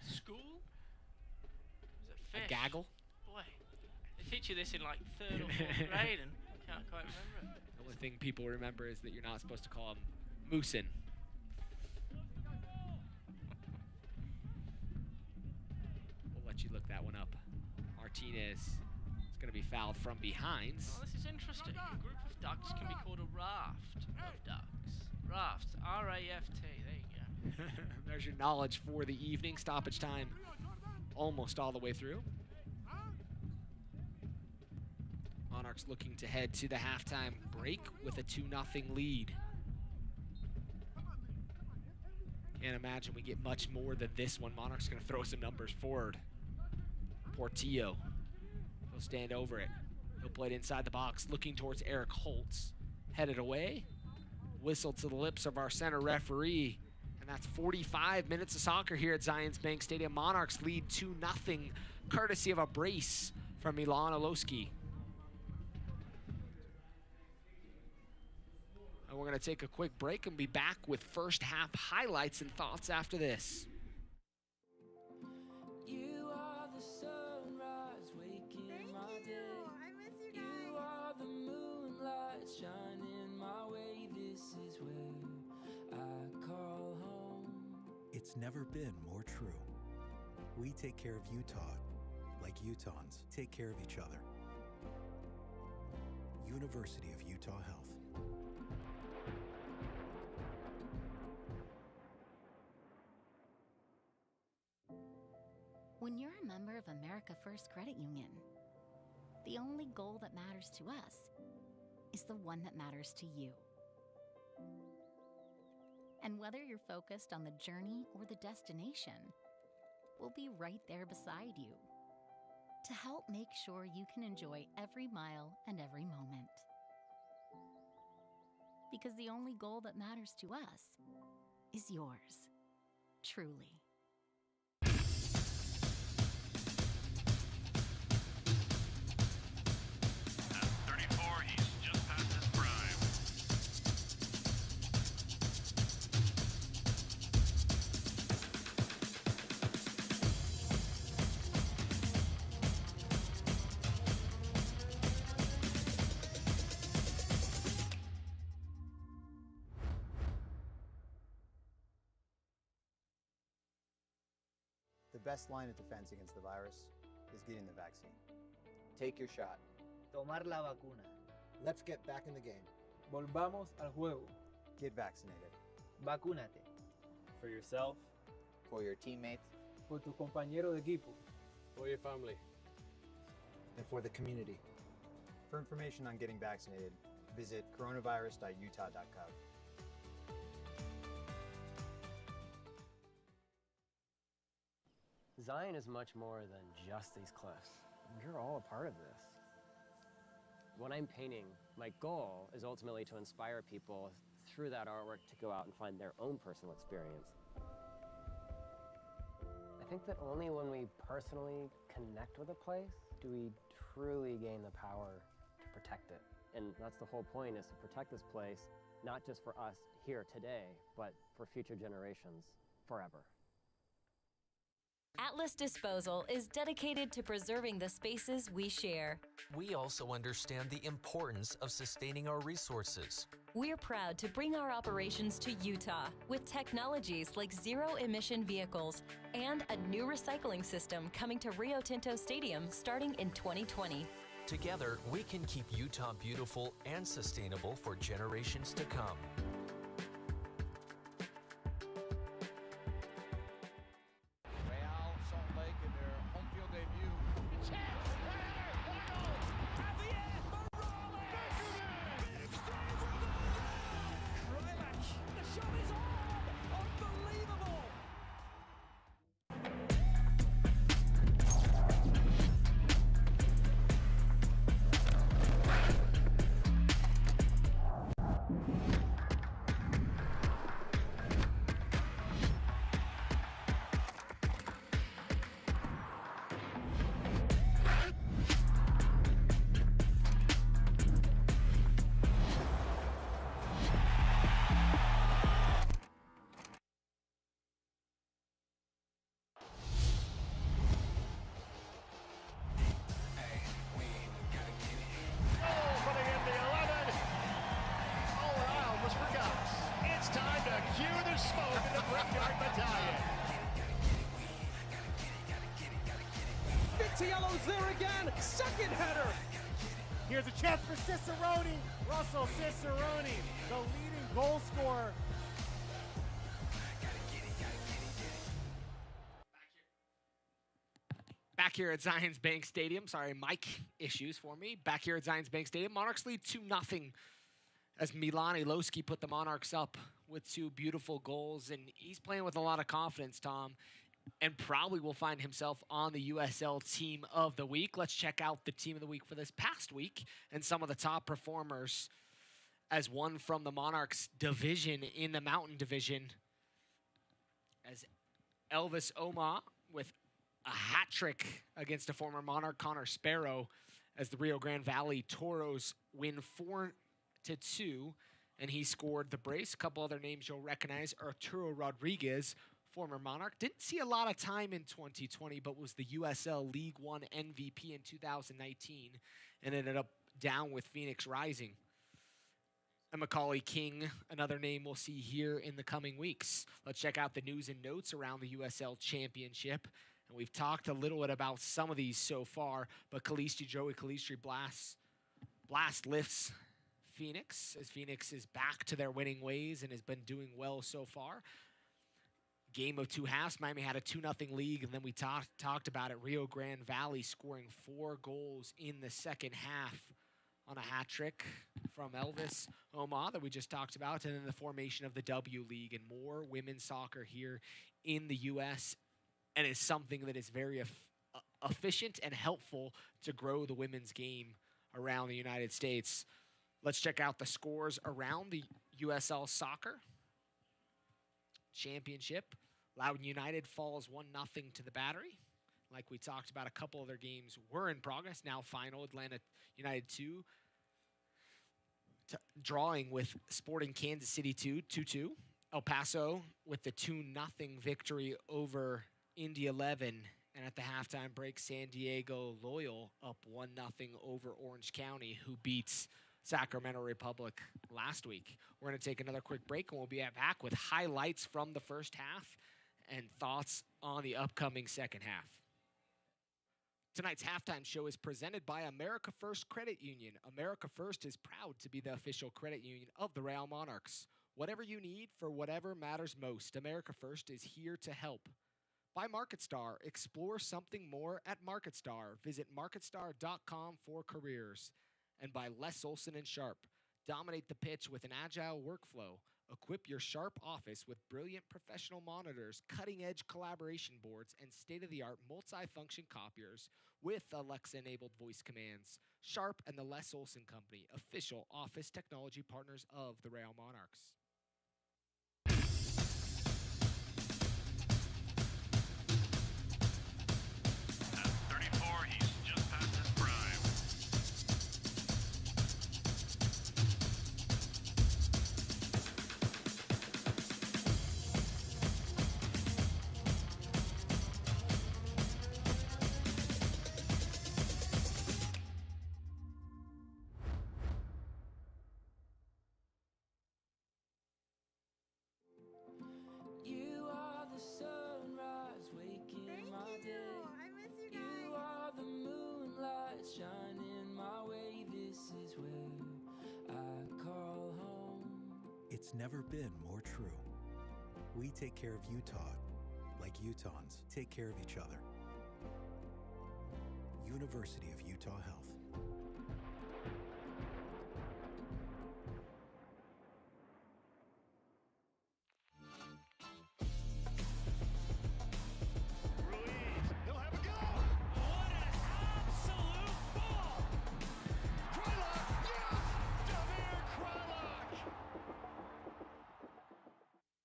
School? Was it fish? A gaggle? Boy, they teach you this in like 3rd or 4th grade, and I can't quite remember it. The only thing people remember is that you're not supposed to call them moosin'. We'll let you look that one up. Martinez is going to be fouled from behind. Oh, this is interesting. A group of ducks can be called a raft of ducks. Raft, R-A-F-T, there you go. There's your knowledge for the evening. Stoppage time almost all the way through. Monarchs looking to head to the halftime break with a 2-0 lead. Can't imagine we get much more than this one. Monarchs going to throw some numbers forward. Portillo, he'll stand over it. He'll play it inside the box, looking towards Eric Holtz. Headed away. Whistle to the lips of our center referee. And that's 45 minutes of soccer here at Zions Bank Stadium. Monarchs lead 2-0, courtesy of a brace from Milan Oloski. And we're going to take a quick break and be back with first half highlights and thoughts after this. You are the sunrise waking my day. You are the moonlight shining my way. This is where I call home. It's never been more true. We take care of Utah like Utahns take care of each other. University of Utah Health. When you're a member of America First Credit Union, the only goal that matters to us is the one that matters to you. And whether you're focused on the journey or the destination, we'll be right there beside you to help make sure you can enjoy every mile and every moment. Because the only goal that matters to us is yours, truly. The best line of defense against the virus is getting the vaccine. Take your shot. Tomar la vacuna. Let's get back in the game. Volvamos al juego. Get vaccinated. Vacúnate. For yourself. For your teammates. Por tu compañero de equipo. For your family. And for the community. For information on getting vaccinated, visit coronavirus.utah.gov. Zion is much more than just these cliffs. We're all a part of this. When I'm painting, my goal is ultimately to inspire people through that artwork to go out and find their own personal experience. I think that only when we personally connect with a place do we truly gain the power to protect it. And that's the whole point, is to protect this place, not just for us here today, but for future generations forever. Atlas Disposal is dedicated to preserving the spaces we share. We also understand the importance of sustaining our resources. We're proud to bring our operations to Utah with technologies like zero-emission vehicles and a new recycling system coming to Rio Tinto Stadium starting in 2020. Together, we can keep Utah beautiful and sustainable for generations to come. Yellow's there again, second header. Here's a chance for Cicerone. Russell Cicerone, the leading goal scorer. Back here at Zions Bank Stadium, sorry, mic issues for me. Back here at Zions Bank Stadium, Monarchs lead 2-0 as Milan Ilowski put the Monarchs up with 2 beautiful goals, and he's playing with a lot of confidence, Tom, and probably will find himself on the USL Team of the Week. Let's check out the Team of the Week for this past week and some of the top performers as one from the Monarchs division in the Mountain Division, as Elvis Oma with a hat trick against a former Monarch, Connor Sparrow, as the Rio Grande Valley Toros win 4-2, and he scored the brace. A couple other names you'll recognize: Arturo Rodriguez, former Monarch. Didn't see a lot of time in 2020, but was the USL League One MVP in 2019 and ended up down with Phoenix Rising. And Macaulay King, another name we'll see here in the coming weeks. Let's check out the news and notes around the USL Championship. And we've talked a little bit about some of these so far, but Joey Calistri Blast lifts Phoenix, as Phoenix is back to their winning ways and has been doing well so far. Game of two halves. Miami had a 2-0 lead, and then we talked about it. Rio Grande Valley scoring 4 goals in the second half on a hat trick from Elvis Oma that we just talked about, and then the formation of the W League and more women's soccer here in the U.S. And it's something that is very efficient and helpful to grow the women's game around the United States. Let's check out the scores around the USL Soccer Championship. Loudoun United falls 1-0 to the Battery. Like we talked about, a couple of their games were in progress. Now final, Atlanta United 2 drawing with Sporting Kansas City 2-2. El Paso with the 2-0 victory over Indy 11. And at the halftime break, San Diego Loyal up 1-0 over Orange County, who beats Sacramento Republic last week. We're going to take another quick break, and we'll be back with highlights from the first half and thoughts on the upcoming second half. Tonight's halftime show is presented by America First Credit Union. America First is proud to be the official credit union of the Real Monarchs. Whatever you need for whatever matters most, America First is here to help. By MarketStar, explore something more at MarketStar. Visit marketstar.com for careers. And by Les Olson & Sharp, dominate the pitch with an agile workflow. Equip your Sharp office with brilliant professional monitors, cutting-edge collaboration boards, and state-of-the-art multi-function copiers with Alexa-enabled voice commands. Sharp and the Les Olson Company, official office technology partners of the Real Monarchs. It's never been more true. We take care of Utah like Utahns take care of each other. University of Utah Health.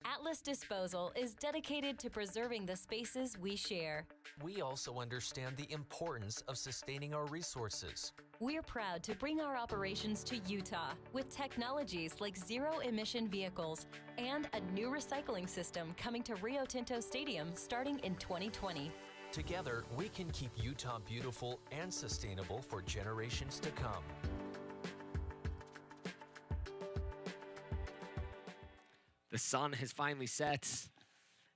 Atlas Disposal is dedicated to preserving the spaces we share. We also understand the importance of sustaining our resources. We're proud to bring our operations to Utah with technologies like zero-emission vehicles and a new recycling system coming to Rio Tinto Stadium starting in 2020. Together, we can keep Utah beautiful and sustainable for generations to come. The sun has finally set,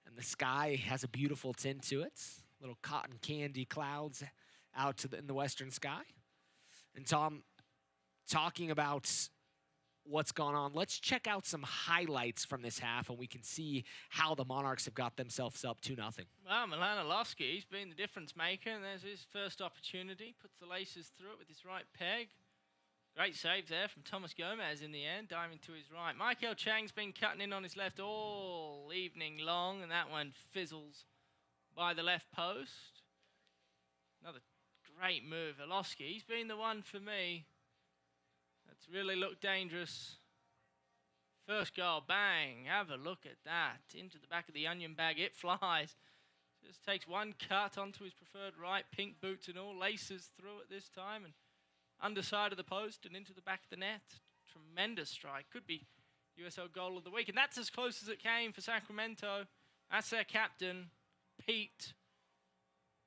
and the sky has a beautiful tint to it. Little cotton candy clouds out in the western sky. And Tom, talking about what's gone on, let's check out some highlights from this half, and we can see how the Monarchs have got themselves up 2-0. Well, Milan Olowski, he's been the difference maker, and there's his first opportunity. Puts the laces through it with his right peg. Great save there from Thomas Gomez in the end, diving to his right. Michael Chang's been cutting in on his left all evening long, and that one fizzles by the left post. Another great move. Olowski, he's been the one for me that's really looked dangerous. First goal, bang, have a look at that. Into the back of the onion bag, it flies. Just takes one cut onto his preferred right, pink boots and all, laces through it this time, and underside of the post and into the back of the net. Tremendous strike. Could be USL goal of the week. And that's as close as it came for Sacramento. That's their captain, Pete,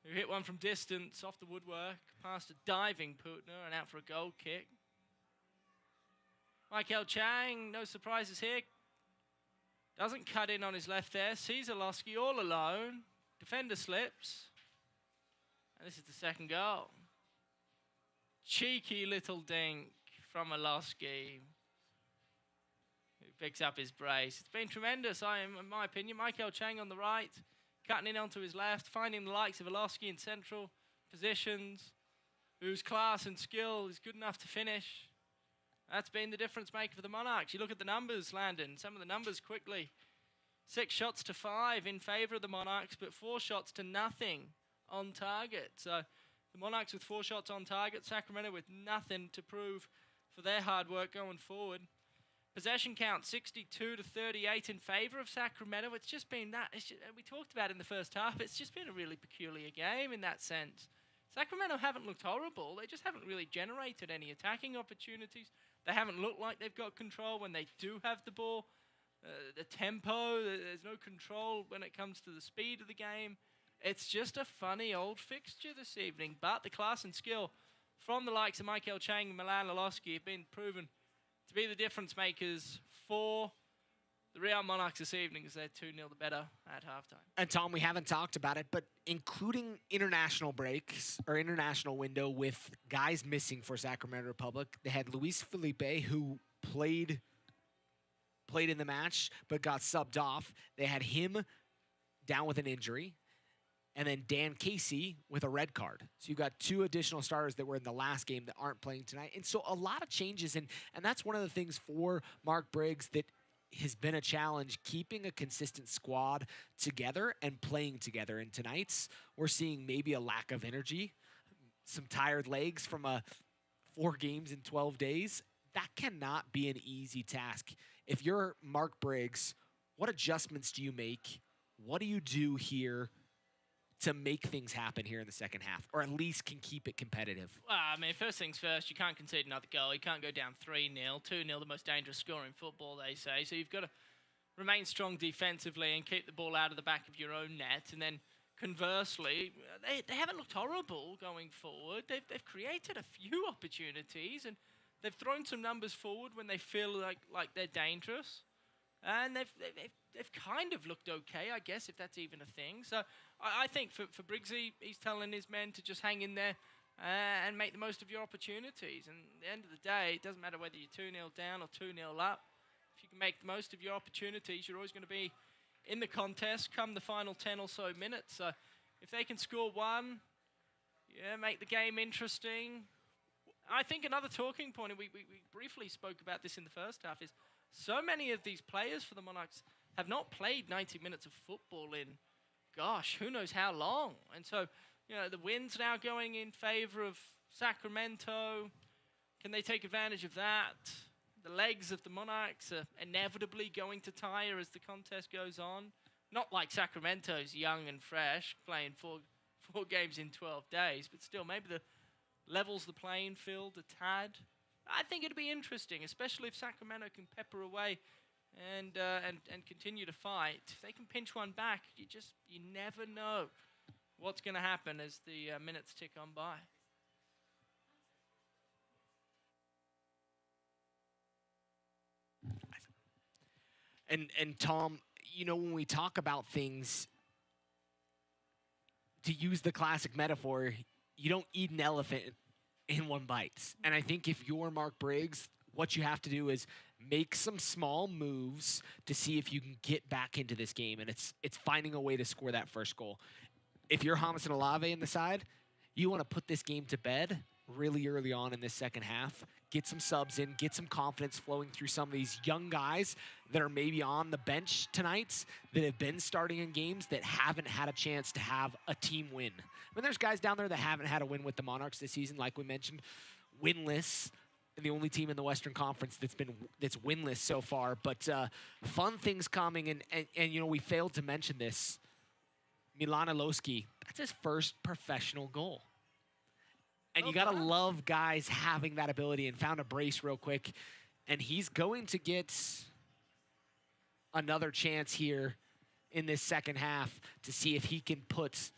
who hit one from distance off the woodwork, past a diving Putner and out for a goal kick. Michael Chang, no surprises here. Doesn't cut in on his left there. Sees Olowski all alone. Defender slips. And this is the second goal. Cheeky little dink from Olowski. who picks up his brace. It's been tremendous, in my opinion. Michael Chang on the right, cutting in onto his left, finding the likes of Volosky in central positions, whose class and skill is good enough to finish. That's been the difference maker for the Monarchs. You look at the numbers, Landon, some of the numbers quickly. 6 shots to 5 in favor of the Monarchs, but 4 shots to nothing on target. So the Monarchs with 4 shots on target, Sacramento with nothing to prove for their hard work going forward. Possession count 62 to 38 in favor of Sacramento. It's just been that, we talked about it in the first half, it's just been a really peculiar game in that sense. Sacramento haven't looked horrible, they just haven't really generated any attacking opportunities. They haven't looked like they've got control when they do have the ball. The tempo, there's no control when it comes to the speed of the game. It's just a funny old fixture this evening, but the class and skill from the likes of Michael Chang and Milan Lolosky have been proven to be the difference makers for the Real Monarchs this evening, as they're 2-0 the better at halftime. And Tom, we haven't talked about it, but including international breaks or international window with guys missing for Sacramento Republic, they had Luis Felipe, who played in the match but got subbed off. They had him down with an injury, and then Dan Casey with a red card. So you've got 2 additional starters that were in the last game that aren't playing tonight. And so a lot of changes, and that's one of the things for Mark Briggs that has been a challenge, keeping a consistent squad together and playing together. And tonight's, we're seeing maybe a lack of energy, some tired legs from 4 games in 12 days. That cannot be an easy task. If you're Mark Briggs, what adjustments do you make? What do you do here to make things happen here in the second half, or at least can keep it competitive? Well, I mean, first things first, you can't concede another goal. You can't go down 3-0, 2-0, the most dangerous score in football, they say. So you've got to remain strong defensively and keep the ball out of the back of your own net. And then conversely, they haven't looked horrible going forward. They've created a few opportunities, and they've thrown some numbers forward when they feel like they're dangerous. And they've kind of looked okay, I guess, if that's even a thing. So I think for Briggsy, he's telling his men to just hang in there and make the most of your opportunities. And at the end of the day, it doesn't matter whether you're 2-0 down or 2-0 up. If you can make the most of your opportunities, you're always going to be in the contest come the final 10 or so minutes. So if they can score 1, make the game interesting. I think another talking point, and we briefly spoke about this in the first half, is so many of these players for the Monarchs have not played 90 minutes of football in, gosh, who knows how long. And so, the wind's now going in favor of Sacramento. Can they take advantage of that? The legs of the Monarchs are inevitably going to tire as the contest goes on. Not like Sacramento's young and fresh, playing four games in 12 days, but still, maybe the levels the playing field a tad. I think it'd be interesting, especially if Sacramento can pepper away and continue to fight. If they can pinch one back, you never know what's going to happen as the minutes tick on by. And Tom, when we talk about things, to use the classic metaphor, you don't eat an elephant in one bite. And I think if you're Mark Briggs, what you have to do is make some small moves to see if you can get back into this game. And it's finding a way to score that first goal. If you're Jamison Olave in the side, you want to put this game to bed really early on in this second half. Get some subs in, get some confidence flowing through some of these young guys that are maybe on the bench tonight that have been starting in games that haven't had a chance to have a team win. I mean, there's guys down there that haven't had a win with the Monarchs this season, like we mentioned, winless, and the only team in the Western Conference that's winless so far. But fun things coming, and we failed to mention this. Milan Lolosky, that's his first professional goal. And you got to love guys having that ability, and found a brace real quick. And he's going to get another chance here in this second half to see if he can put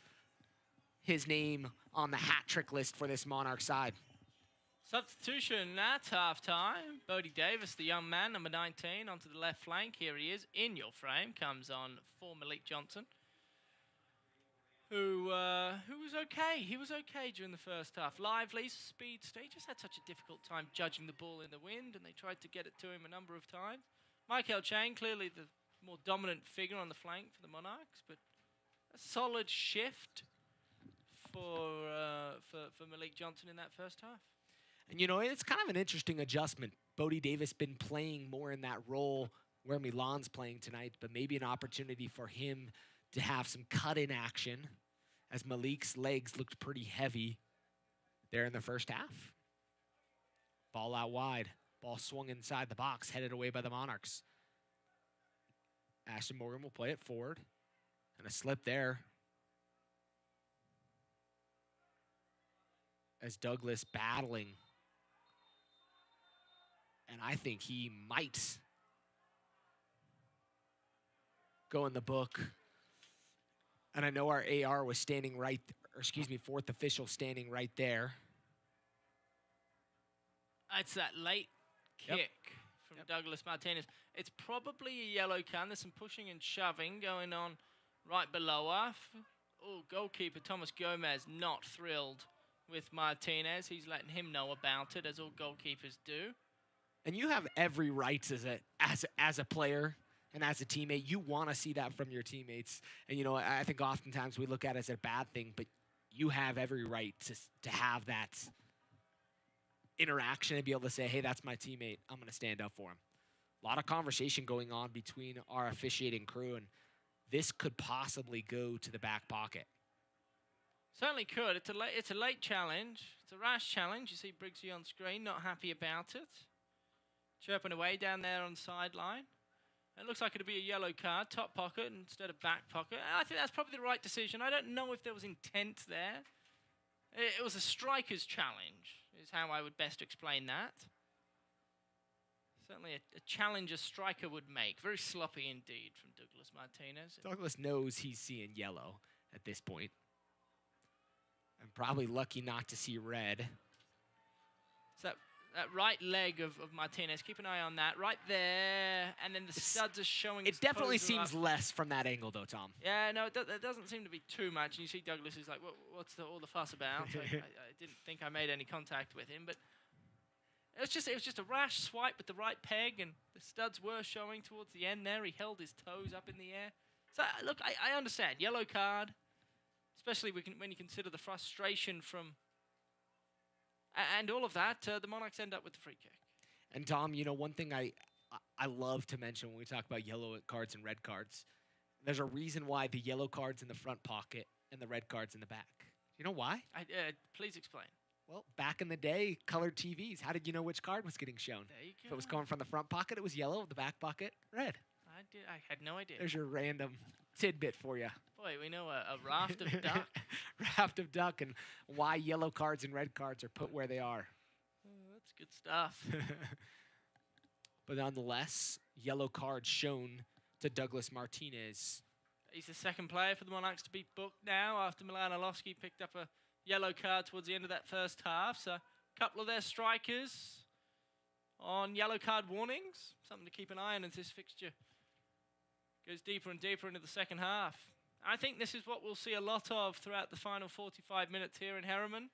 his name on the hat trick list for this Monarch side. Substitution at halftime. Bodie Davis, the young man, number 19, onto the left flank. Here he is in your frame. Comes on for Malik Johnson, who was okay. He was okay during the first half. Lively, speedster. He just had such a difficult time judging the ball in the wind, and they tried to get it to him a number of times. Michael Chang, clearly the more dominant figure on the flank for the Monarchs, but a solid shift for Malik Johnson in that first half. And, you know, it's kind of an interesting adjustment. Bodie Davis been playing more in that role where Milan's playing tonight, but maybe an opportunity for him to have some cut-in action as Malik's legs looked pretty heavy there in the first half. Ball out wide. Ball swung inside the box, headed away by the Monarchs. Ashton Morgan will play it forward. And a slip there. As Douglas battling. And I think he might go in the book. And I know our AR was standing right, or excuse me, fourth official standing right there. It's that late kick from Douglas Martinez. It's probably a yellow card. There's some pushing and shoving going on right below us. Oh, goalkeeper Thomas Gomez not thrilled with Martinez. He's letting him know about it, as all goalkeepers do. And you have every right as a player and as a teammate. You want to see that from your teammates. And, you know, I think oftentimes we look at it as a bad thing, but you have every right to have that interaction and be able to say, hey, that's my teammate. I'm going to stand up for him. A lot of conversation going on between our officiating crew, and this could possibly go to the back pocket. Certainly could. It's a late challenge. It's a rash challenge. You see Briggsy on screen, not happy about it. Chirping away down there on the sideline. It looks like it'll be a yellow card, top pocket instead of back pocket. And I think that's probably the right decision. I don't know if there was intent there. It was a striker's challenge, is how I would best explain that. Certainly a challenge a striker would make. Very sloppy indeed from Douglas Martinez. Douglas knows he's seeing yellow at this point. And probably lucky not to see red. So that right leg of Martinez, keep an eye on that. Right there, and then the studs are showing. It definitely seems less from that angle, though, Tom. Yeah, no, it doesn't seem to be too much. And you see Douglas is like, what's all the fuss about? I didn't think I made any contact with him, but it was just a rash swipe with the right peg, and the studs were showing towards the end there. He held his toes up in the air. So, look, I understand. Yellow card, especially when you consider the frustration from... And all of that, the Monarchs end up with the free kick. And, Tom, you know, one thing I love to mention when we talk about yellow cards and red cards, there's a reason why the yellow card's in the front pocket and the red card's in the back. You know why? Please explain. Well, back in the day, colored TVs, how did you know which card was getting shown? There you go. If it was coming from the front pocket, it was yellow. The back pocket, red. I had no idea. There's your random tidbit for you. Boy, we know a raft of duck. Raft of duck, and why yellow cards and red cards are put where they are. Oh, that's good stuff. But nonetheless, yellow card shown to Douglas Martinez. He's the second player for the Monarchs to be booked now after Milan Orlovsky picked up a yellow card towards the end of that first half. So a couple of their strikers on yellow card warnings. Something to keep an eye on as this fixture goes deeper and deeper into the second half. I think this is what we'll see a lot of throughout the final 45 minutes here in Herriman.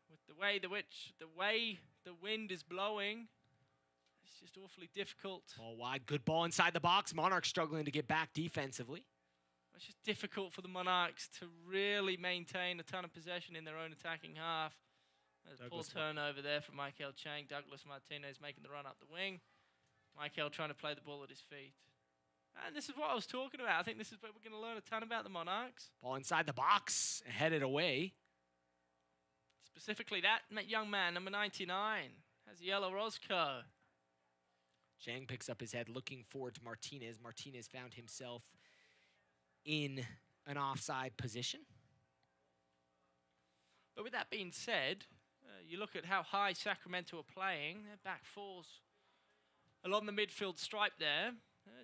With the way the wind is blowing, it's just awfully difficult. Ball wide, good ball inside the box. Monarchs struggling to get back defensively. It's just difficult for the Monarchs to really maintain a ton of possession in their own attacking half. There's a poor turnover there from Michael Chang. Douglas Martinez making the run up the wing. Michael trying to play the ball at his feet. And this is what I was talking about. I think this is where we're going to learn a ton about the Monarchs. Ball inside the box, headed away. Specifically, that young man, number 99, has yellow Roscoe. Chang picks up his head, looking forward to Martinez. Martinez found himself in an offside position. But with that being said, you look at how high Sacramento are playing. Their back fours along the midfield stripe there.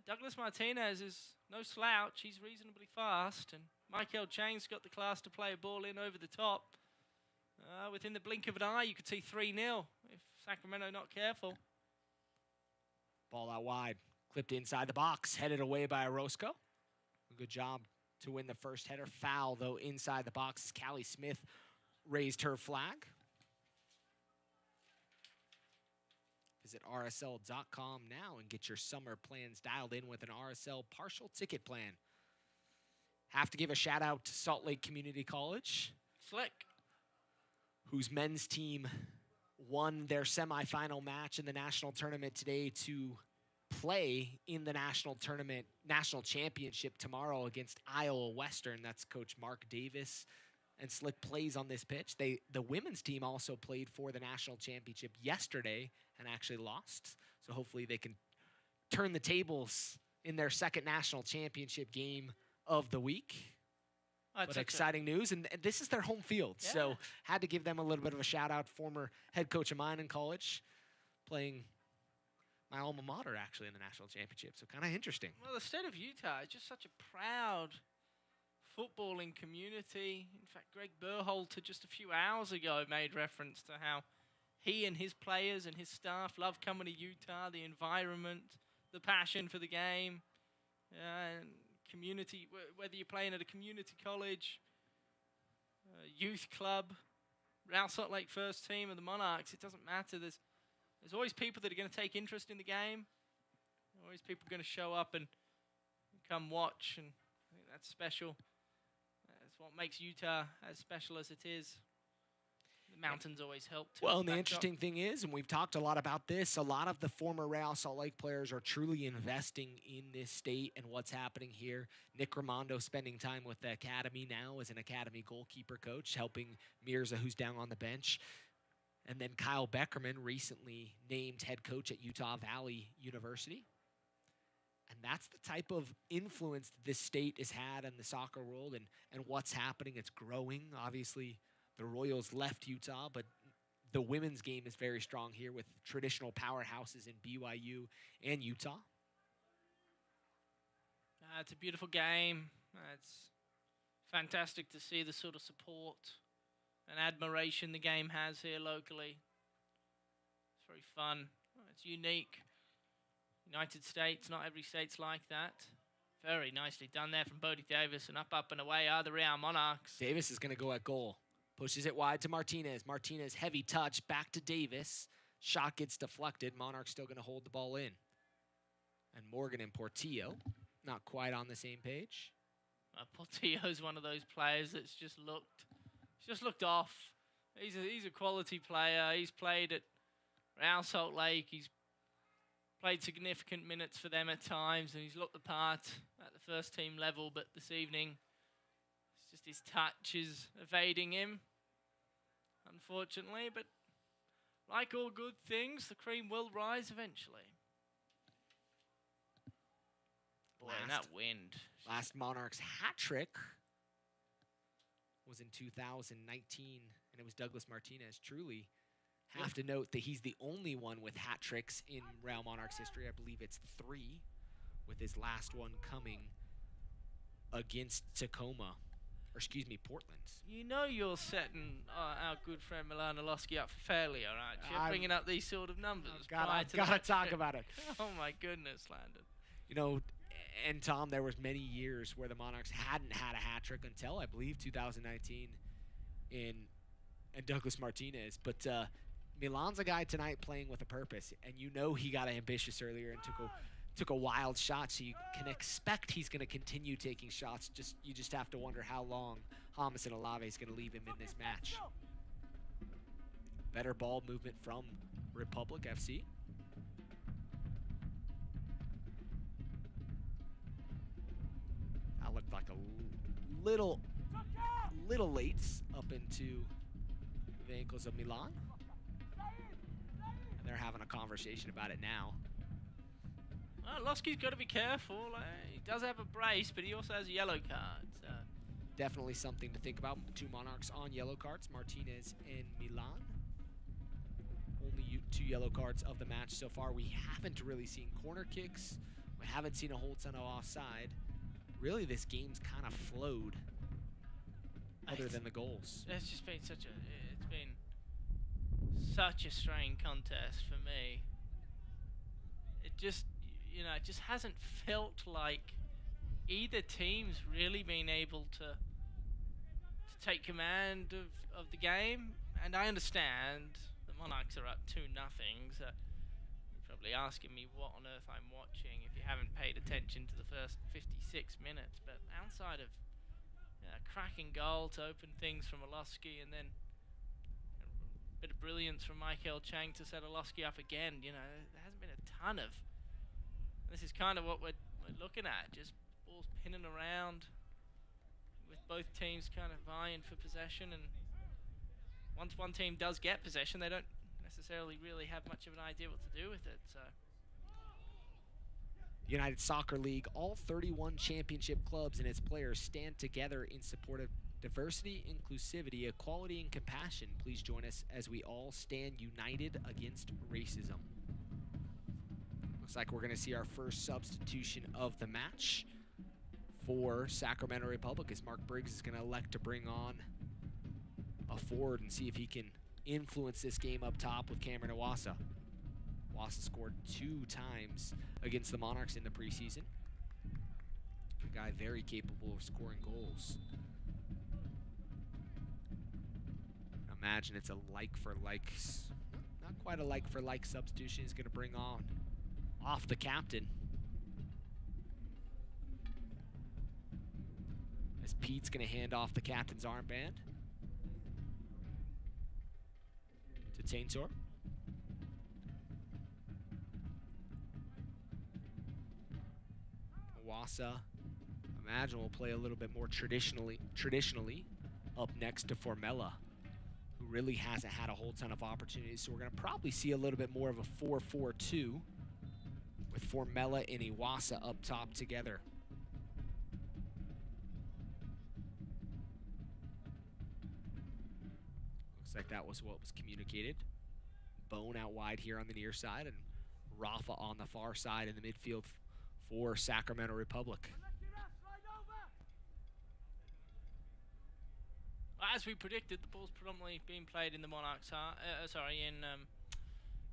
Douglas Martinez is no slouch. He's reasonably fast. And Michael Chang's got the class to play a ball in over the top. Within the blink of an eye, you could see 3-0 if Sacramento not careful. Ball out wide. Clipped inside the box. Headed away by Orozco. A good job to win the first header. Foul, though, inside the box. Callie Smith raised her flag. Visit rsl.com now and get your summer plans dialed in with an RSL partial ticket plan. Have to give a shout out to Salt Lake Community College. Slick. Whose men's team won their semifinal match in the national tournament today to play in the national championship tomorrow against Iowa Western. That's Coach Mark Davis and Slick plays on this pitch. The women's team also played for the national championship yesterday and actually lost. So hopefully they can turn the tables in their second national championship game of the week. But exciting news, and this is their home field, so had to give them a little bit of a shout-out. Former head coach of mine in college, playing my alma mater, actually, in the national championship, so kind of interesting. Well, the state of Utah is just such a proud footballing community. In fact, Greg Berhalter just a few hours ago made reference to how he and his players and his staff love coming to Utah, the environment, the passion for the game, and community, whether you're playing at a community college, youth club, Real Salt Lake first team, or the Monarchs, it doesn't matter. There's always people that are going to take interest in the game. Always people going to show up and come watch, and I think that's special. That's what makes Utah as special as it is. The mountains always help too. Well, and the interesting thing is, and we've talked a lot about this, a lot of the former Real Salt Lake players are truly investing in this state and what's happening here. Nick Raimondo spending time with the academy now as an academy goalkeeper coach, helping Mirza, who's down on the bench. And then Kyle Beckerman, recently named head coach at Utah Valley University. And that's the type of influence that this state has had in the soccer world and what's happening. It's growing, obviously. The Royals left Utah, but the women's game is very strong here with traditional powerhouses in BYU and Utah. It's a beautiful game. It's fantastic to see the sort of support and admiration the game has here locally. It's very fun. It's unique. United States, not every state's like that. Very nicely done there from Bodie Davis, and up and away are the Real Monarchs. Davis is going to go at goal. Pushes it wide to Martinez. Martinez, heavy touch, back to Davis. Shot gets deflected. Monarchs still going to hold the ball in. And Morgan and Portillo, not quite on the same page. Portillo's one of those players that's just looked off. He's a quality player. He's played at Real Salt Lake. He's played significant minutes for them at times, and he's looked the part at the first team level, but this evening, just his touch is evading him, unfortunately. But like all good things, the cream will rise eventually. Boy, and that wind. Last Monarchs hat trick was in 2019, and it was Douglas Martinez. Truly have to note that he's the only one with hat tricks in Real Monarchs history. I believe it's 3, with his last one coming against Tacoma. Or excuse me, Portland. You know you're setting our good friend Milan Olowski up for failure, right? You're bringing up these sort of numbers. I've got to talk about it. Oh, my goodness, Landon. You know, and Tom, there was many years where the Monarchs hadn't had a hat trick until, I believe, 2019 and Douglas Martinez. But Milan's a guy tonight playing with a purpose, and you know he got ambitious earlier and took a wild shot, so you can expect he's going to continue taking shots. You just have to wonder how long Hamas and Olave is going to leave him in this match. Better ball movement from Republic FC. That looked like a little late up into the ankles of Milan. And they're having a conversation about it now. Well, Losky's got to be careful. He does have a brace, but he also has a yellow card. So. Definitely something to think about. 2 Monarchs on yellow cards, Martinez and Milan. Only 2 yellow cards of the match so far. We haven't really seen corner kicks. We haven't seen a hold son offside. Really, this game's kind of flowed other than the goals. It's just been such a strange contest for me. It just hasn't felt like either team's really been able to take command of the game. And I understand the Monarchs are up 2-0, so probably asking me what on earth I'm watching if you haven't paid attention to the first 56 minutes. But outside of a cracking goal to open things from Olowski, and then a bit of brilliance from Michael Chang to set Olowski up again, you know, there hasn't been a ton of. This is kind of what we're looking at, just balls pinning around with both teams kind of vying for possession. And once one team does get possession, they don't necessarily really have much of an idea what to do with it. So United Soccer League, all 31 championship clubs and its players stand together in support of diversity, inclusivity, equality, and compassion. Please join us as we all stand united against racism. Looks like we're going to see our first substitution of the match for Sacramento Republic, as Mark Briggs is going to elect to bring on a forward and see if he can influence this game up top with Cameron Iwasa. Iwasa scored 2 times against the Monarchs in the preseason. A guy very capable of scoring goals. Imagine it's a like-for-like, not quite a like-for-like substitution. He's going to bring on off the captain, as Pete's going to hand off the captain's armband to Taintor. Iwasa, imagine, will play a little bit more traditionally up next to Formella, who really hasn't had a whole ton of opportunities. So we're going to probably see a little bit more of a 4-4-2 with Formella and Iwasa up top together. Looks like that was what was communicated. Bone out wide here on the near side, and Rafa on the far side in the midfield for Sacramento Republic. As we predicted, the ball's predominantly being played in the Monarchs' half.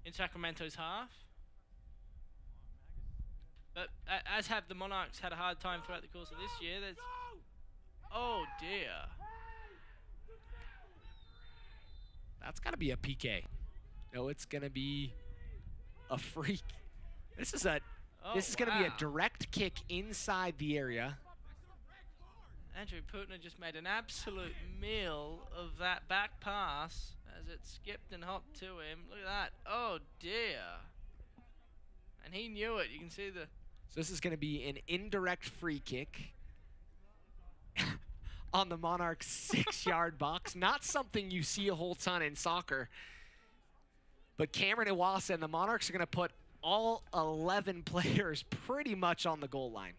In Sacramento's half. But as have the Monarchs had a hard time throughout the course of this year. Oh dear. That's got to be a PK. No, it's going to be a free. This is going to be a direct kick inside the area. Andrew Putner just made an absolute meal of that back pass as it skipped and hopped to him. Look at that. Oh dear. And he knew it. You can see the... So this is going to be an indirect free kick on the Monarchs' 6-yard box. Not something you see a whole ton in soccer. But Cameron Iwasa and the Monarchs are going to put all 11 players pretty much on the goal line.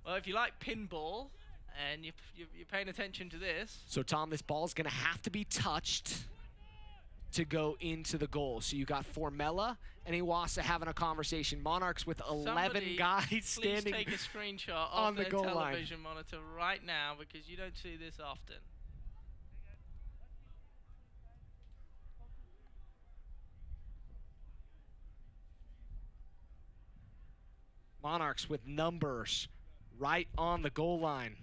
Well, if you like pinball and you're paying attention to this. So, Tom, this ball is going to have to be touched to go into the goal. So you got Formella and Iwasa having a conversation. Monarchs with 11 guys standing please take a screenshot on of the their goal television line. monitor right now, because you don't see this often. Monarchs with numbers right on the goal line.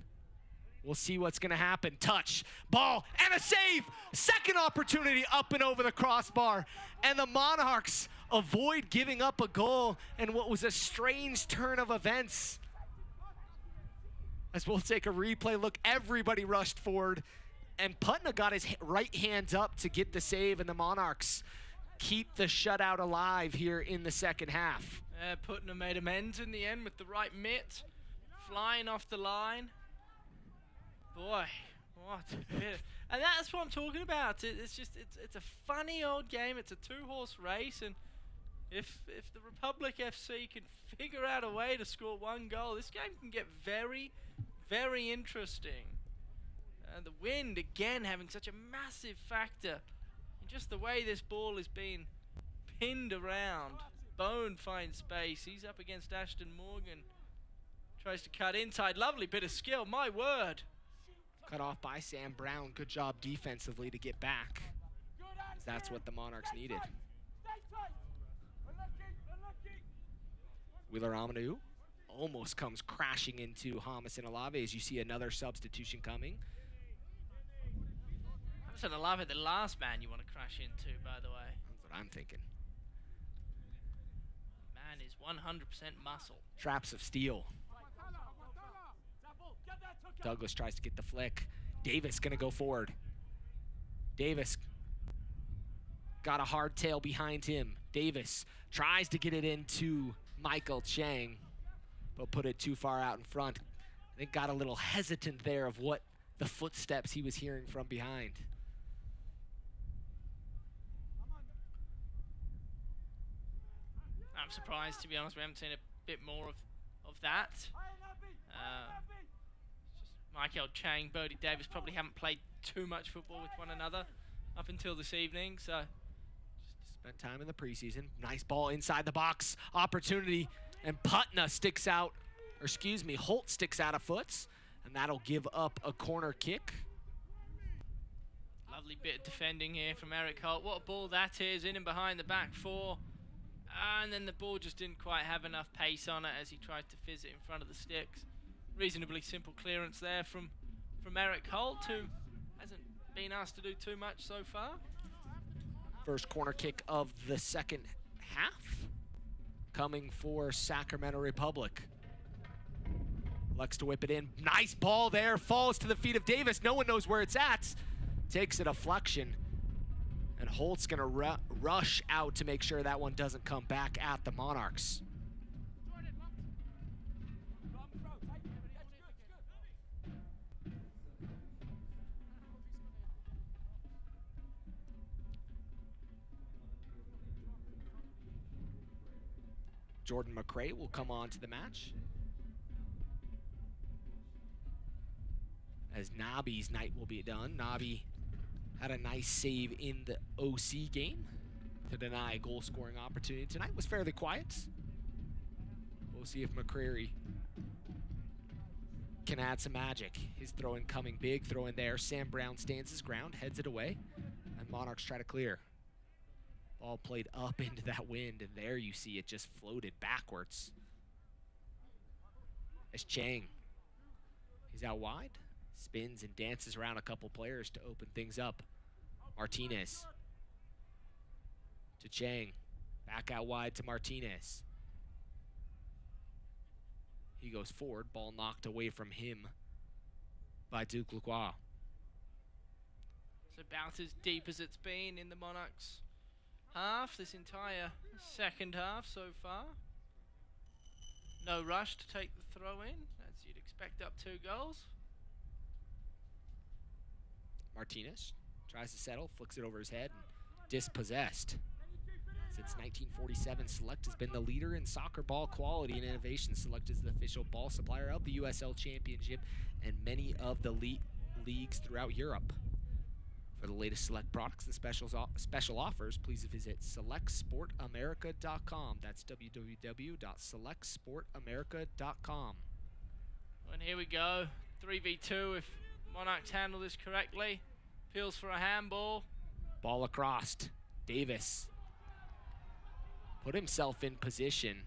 We'll see what's going to happen. Touch, ball, and a save. Second opportunity up and over the crossbar. And the Monarchs avoid giving up a goal in what was a strange turn of events. As we'll take a replay look, everybody rushed forward. And Putna got his right hand up to get the save, and the Monarchs keep the shutout alive here in the second half. Putna made amends in the end with the right mitt, flying off the line. Boy, what a bit. And that's what I'm talking about. It's a funny old game. It's a 2-horse race, and if the Republic FC can figure out a way to score 1 goal, this game can get very, very interesting. The wind again having such a massive factor in just the way this ball is being pinned around. Bone finds space. He's up against Ashton Morgan. Tries to cut inside. Lovely bit of skill. My word. Cut off by Sam Brown. Good job defensively to get back. That's what the Monarchs needed. Wheeler Amadou almost comes crashing into Hamas and Alave as you see another substitution coming. That's an alive at the last man you want to crash into, by the way. That's what I'm thinking. Man is 100% muscle. Traps of steel. Douglas tries to get the flick. Davis gonna go forward. Davis got a hard tail behind him. Davis tries to get it into Michael Chang, but put it too far out in front. I think got a little hesitant there of what the footsteps he was hearing from behind. I'm surprised, to be honest. We haven't seen a bit more of that. Michael Chang, Bodie Davis probably haven't played too much football with one another up until this evening, so just spent time in the preseason. Nice ball inside the box, opportunity, and Putna sticks out, or excuse me, Holt sticks out a foot, and that'll give up a corner kick. Lovely bit of defending here from Eric Holt. What a ball that is, in and behind the back four. And then the ball just didn't quite have enough pace on it as he tried to fizz it in front of the sticks. Reasonably simple clearance there from Eric Holt, who hasn't been asked to do too much so far. First corner kick of the second half coming for Sacramento Republic. Looks to whip it in. Nice ball there, falls to the feet of Davis. No one knows where it's at. Takes a deflection. And Holt's gonna rush out to make sure that one doesn't come back at the Monarchs. Jordan McCray will come on to the match, as Nabi's night will be done. Nabi had a nice save in the OC game to deny a goal-scoring opportunity. Tonight was fairly quiet. We'll see if McCrary can add some magic. His throw-in coming big, throw-in there. Sam Brown stands his ground, heads it away, and Monarchs try to clear. Ball played up into that wind, and there you see it just floated backwards. As Chang, he's out wide, spins and dances around a couple players to open things up. Martinez to Chang, back out wide to Martinez. He goes forward, ball knocked away from him by Duke Lacroix. It's about as deep as it's been in the Monarchs half, this entire second half so far. No rush to take the throw in, as you'd expect up 2 goals. Martinez tries to settle, flicks it over his head, and dispossessed. Since 1947, Select has been the leader in soccer ball quality and innovation. Select is the official ball supplier of the USL Championship and many of the leagues throughout Europe. For the latest Select products and special offers, please visit selectsportamerica.com. That's www.selectsportamerica.com. And here we go, 3v2 if Monarchs handle this correctly. Appeals for a handball. Ball across. Davis put himself in position,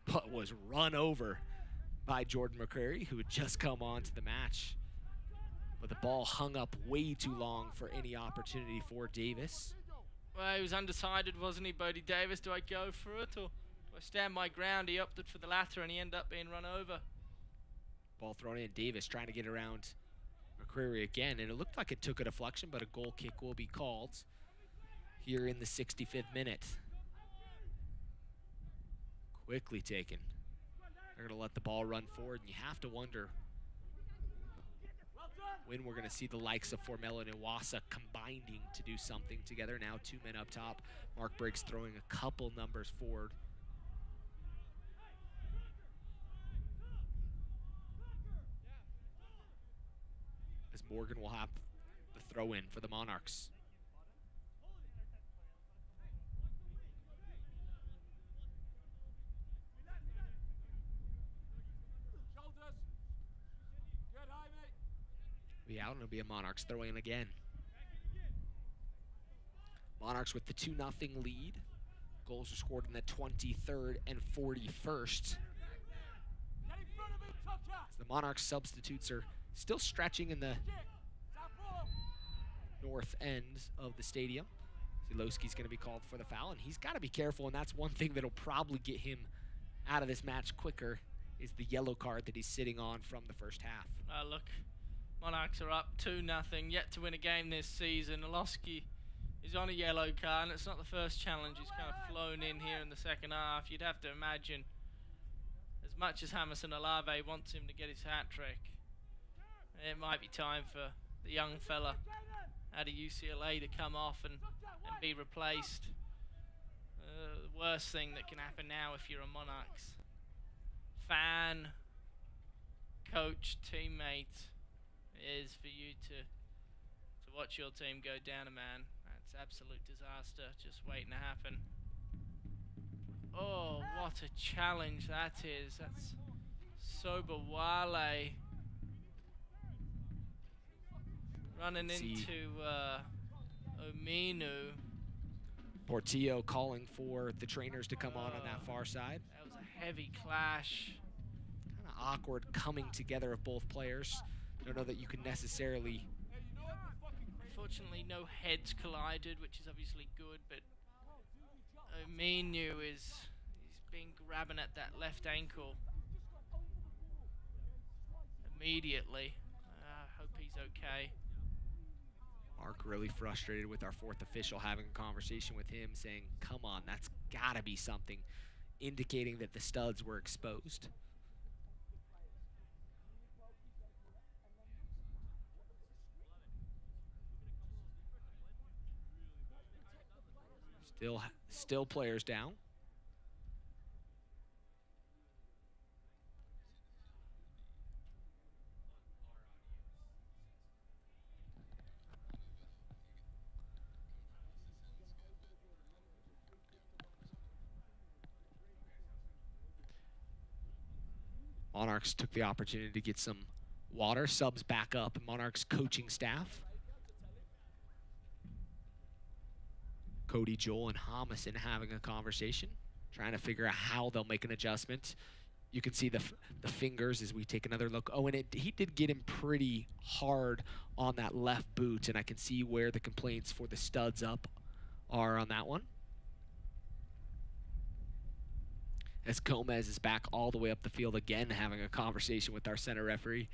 but was run over by Jordan McCrary, who had just come on to the match. But the ball hung up way too long for any opportunity for Davis. Well, he was undecided, wasn't he, Bodie Davis? Do I go for it or do I stand my ground? He opted for the latter and he ended up being run over. Ball thrown in. Davis trying to get around McCrary again, and it looked like it took a deflection, but a goal kick will be called here in the 65th minute. Quickly taken. They're going to let the ball run forward, and you have to wonder when we're going to see the likes of Formella and Iwasa combining to do something together. Now 2 men up top. Mark Briggs throwing a couple numbers forward. As Morgan will have the throw in for the Monarchs. Be out, and it'll be a Monarchs throw in again. Monarchs with the 2-0 lead. Goals are scored in the 23rd and 41st. As the Monarchs substitutes are still stretching in the north end of the stadium. Zilowski's going to be called for the foul, and he's got to be careful, and that's one thing that'll probably get him out of this match quicker is the yellow card that he's sitting on from the first half. Look, Monarchs are up 2-0, yet to win a game this season. Zilowski is on a yellow card, and it's not the first challenge. He's kind of flown in here in the second half. You'd have to imagine, as much as Hamilton Olave wants him to get his hat trick, it might be time for the young fella out of UCLA to come off and be replaced. The worst thing that can happen now if you're a Monarchs fan, coach, teammate, is for you to watch your team go down a man. That's absolute disaster just waiting to happen. Oh, what a challenge that is. That's Sobowale running into Ominu. Portillo calling for the trainers to come on that far side. That was a heavy clash. Kind of awkward coming together of both players. Don't know that you can necessarily... Unfortunately, no heads collided, which is obviously good, but Ominu he's been grabbing at that left ankle immediately. I hope he's okay. Mark really frustrated with our fourth official, having a conversation with him saying, come on, that's gotta be something, indicating that the studs were exposed. Still players down. Monarchs took the opportunity to get some water, subs back up, Monarchs coaching staff. Cody, Joel, and Homison having a conversation, trying to figure out how they'll make an adjustment. You can see the fingers as we take another look. Oh, and he did get him pretty hard on that left boot, and I can see where the complaints for the studs up are on that one. As Gomez is back all the way up the field again, having a conversation with our center referee.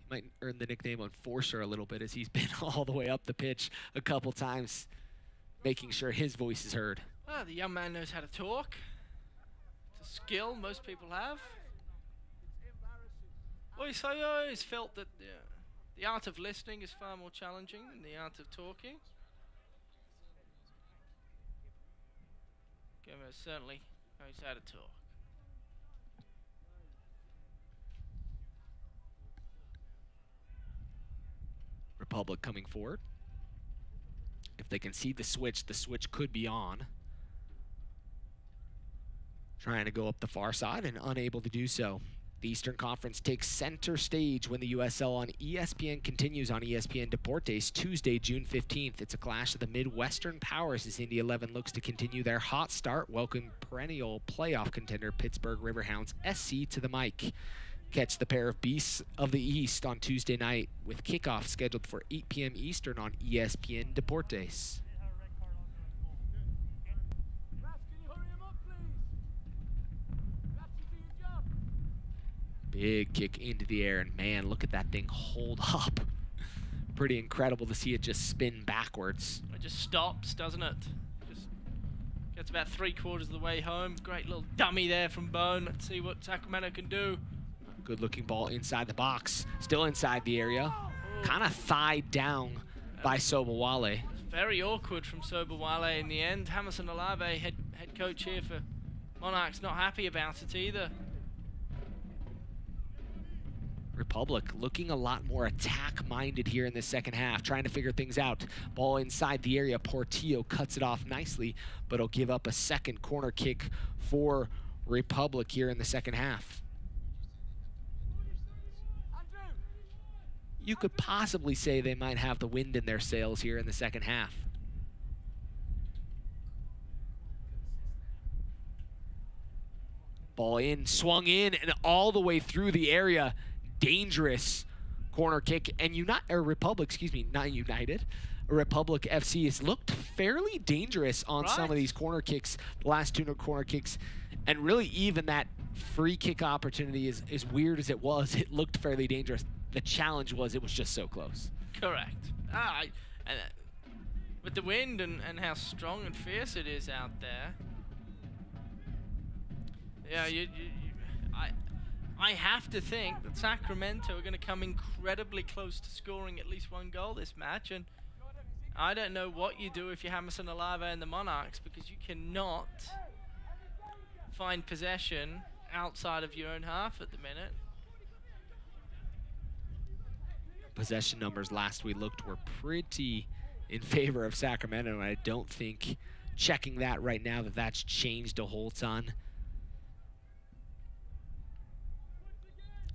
He might earn the nickname Enforcer a little bit, as he's been all the way up the pitch a couple times, making sure his voice is heard. Well, the young man knows how to talk. It's a skill most people have. Well, I always felt that the art of listening is far more challenging than the art of talking. Gomez certainly knows how to talk. Republic coming forward. If they can see the switch could be on. Trying to go up the far side and unable to do so. The Eastern Conference takes center stage when the USL on ESPN continues on ESPN Deportes Tuesday, June 15th. It's a clash of the Midwestern powers as Indy 11 looks to continue their hot start, welcome perennial playoff contender Pittsburgh Riverhounds SC to the mic. Catch the pair of beasts of the East on Tuesday night with kickoff scheduled for 8 p.m. Eastern on ESPN Deportes. Big kick into the air, and man, look at that thing hold up. Pretty incredible to see it just spin backwards. It just stops, doesn't it? Just gets about 3/4 of the way home. Great little dummy there from Bone. Let's see what Sacramento can do. Good looking ball inside the box. Still inside the area. Kind of thied down by Sobowale. It's very awkward from Sobowale in the end. Hamilton Olave, head coach here for Monarchs, not happy about it either. Republic looking a lot more attack-minded here in the second half, trying to figure things out. Ball inside the area. Portillo cuts it off nicely, but he'll give up a second corner kick for Republic here in the second half. You could possibly say they might have the wind in their sails here in the second half. Ball in, swung in, and all the way through the area. Dangerous corner kick, and Republic, excuse me, not United, Republic FC has looked fairly dangerous on some of these corner kicks, the last 2 corner kicks, and really even that free kick opportunity, as weird as it was, it looked fairly dangerous. The challenge was it was just so close. Correct. With the wind and how strong and fierce it is out there, yeah, I have to think that Sacramento are going to come incredibly close to scoring at least 1 goal this match, and I don't know what you do if you're Hamilton Alava and the Monarchs, because you cannot find possession outside of your own half at the minute. Possession numbers last we looked were pretty in favor of Sacramento, and I don't think checking that right now that's changed a whole ton.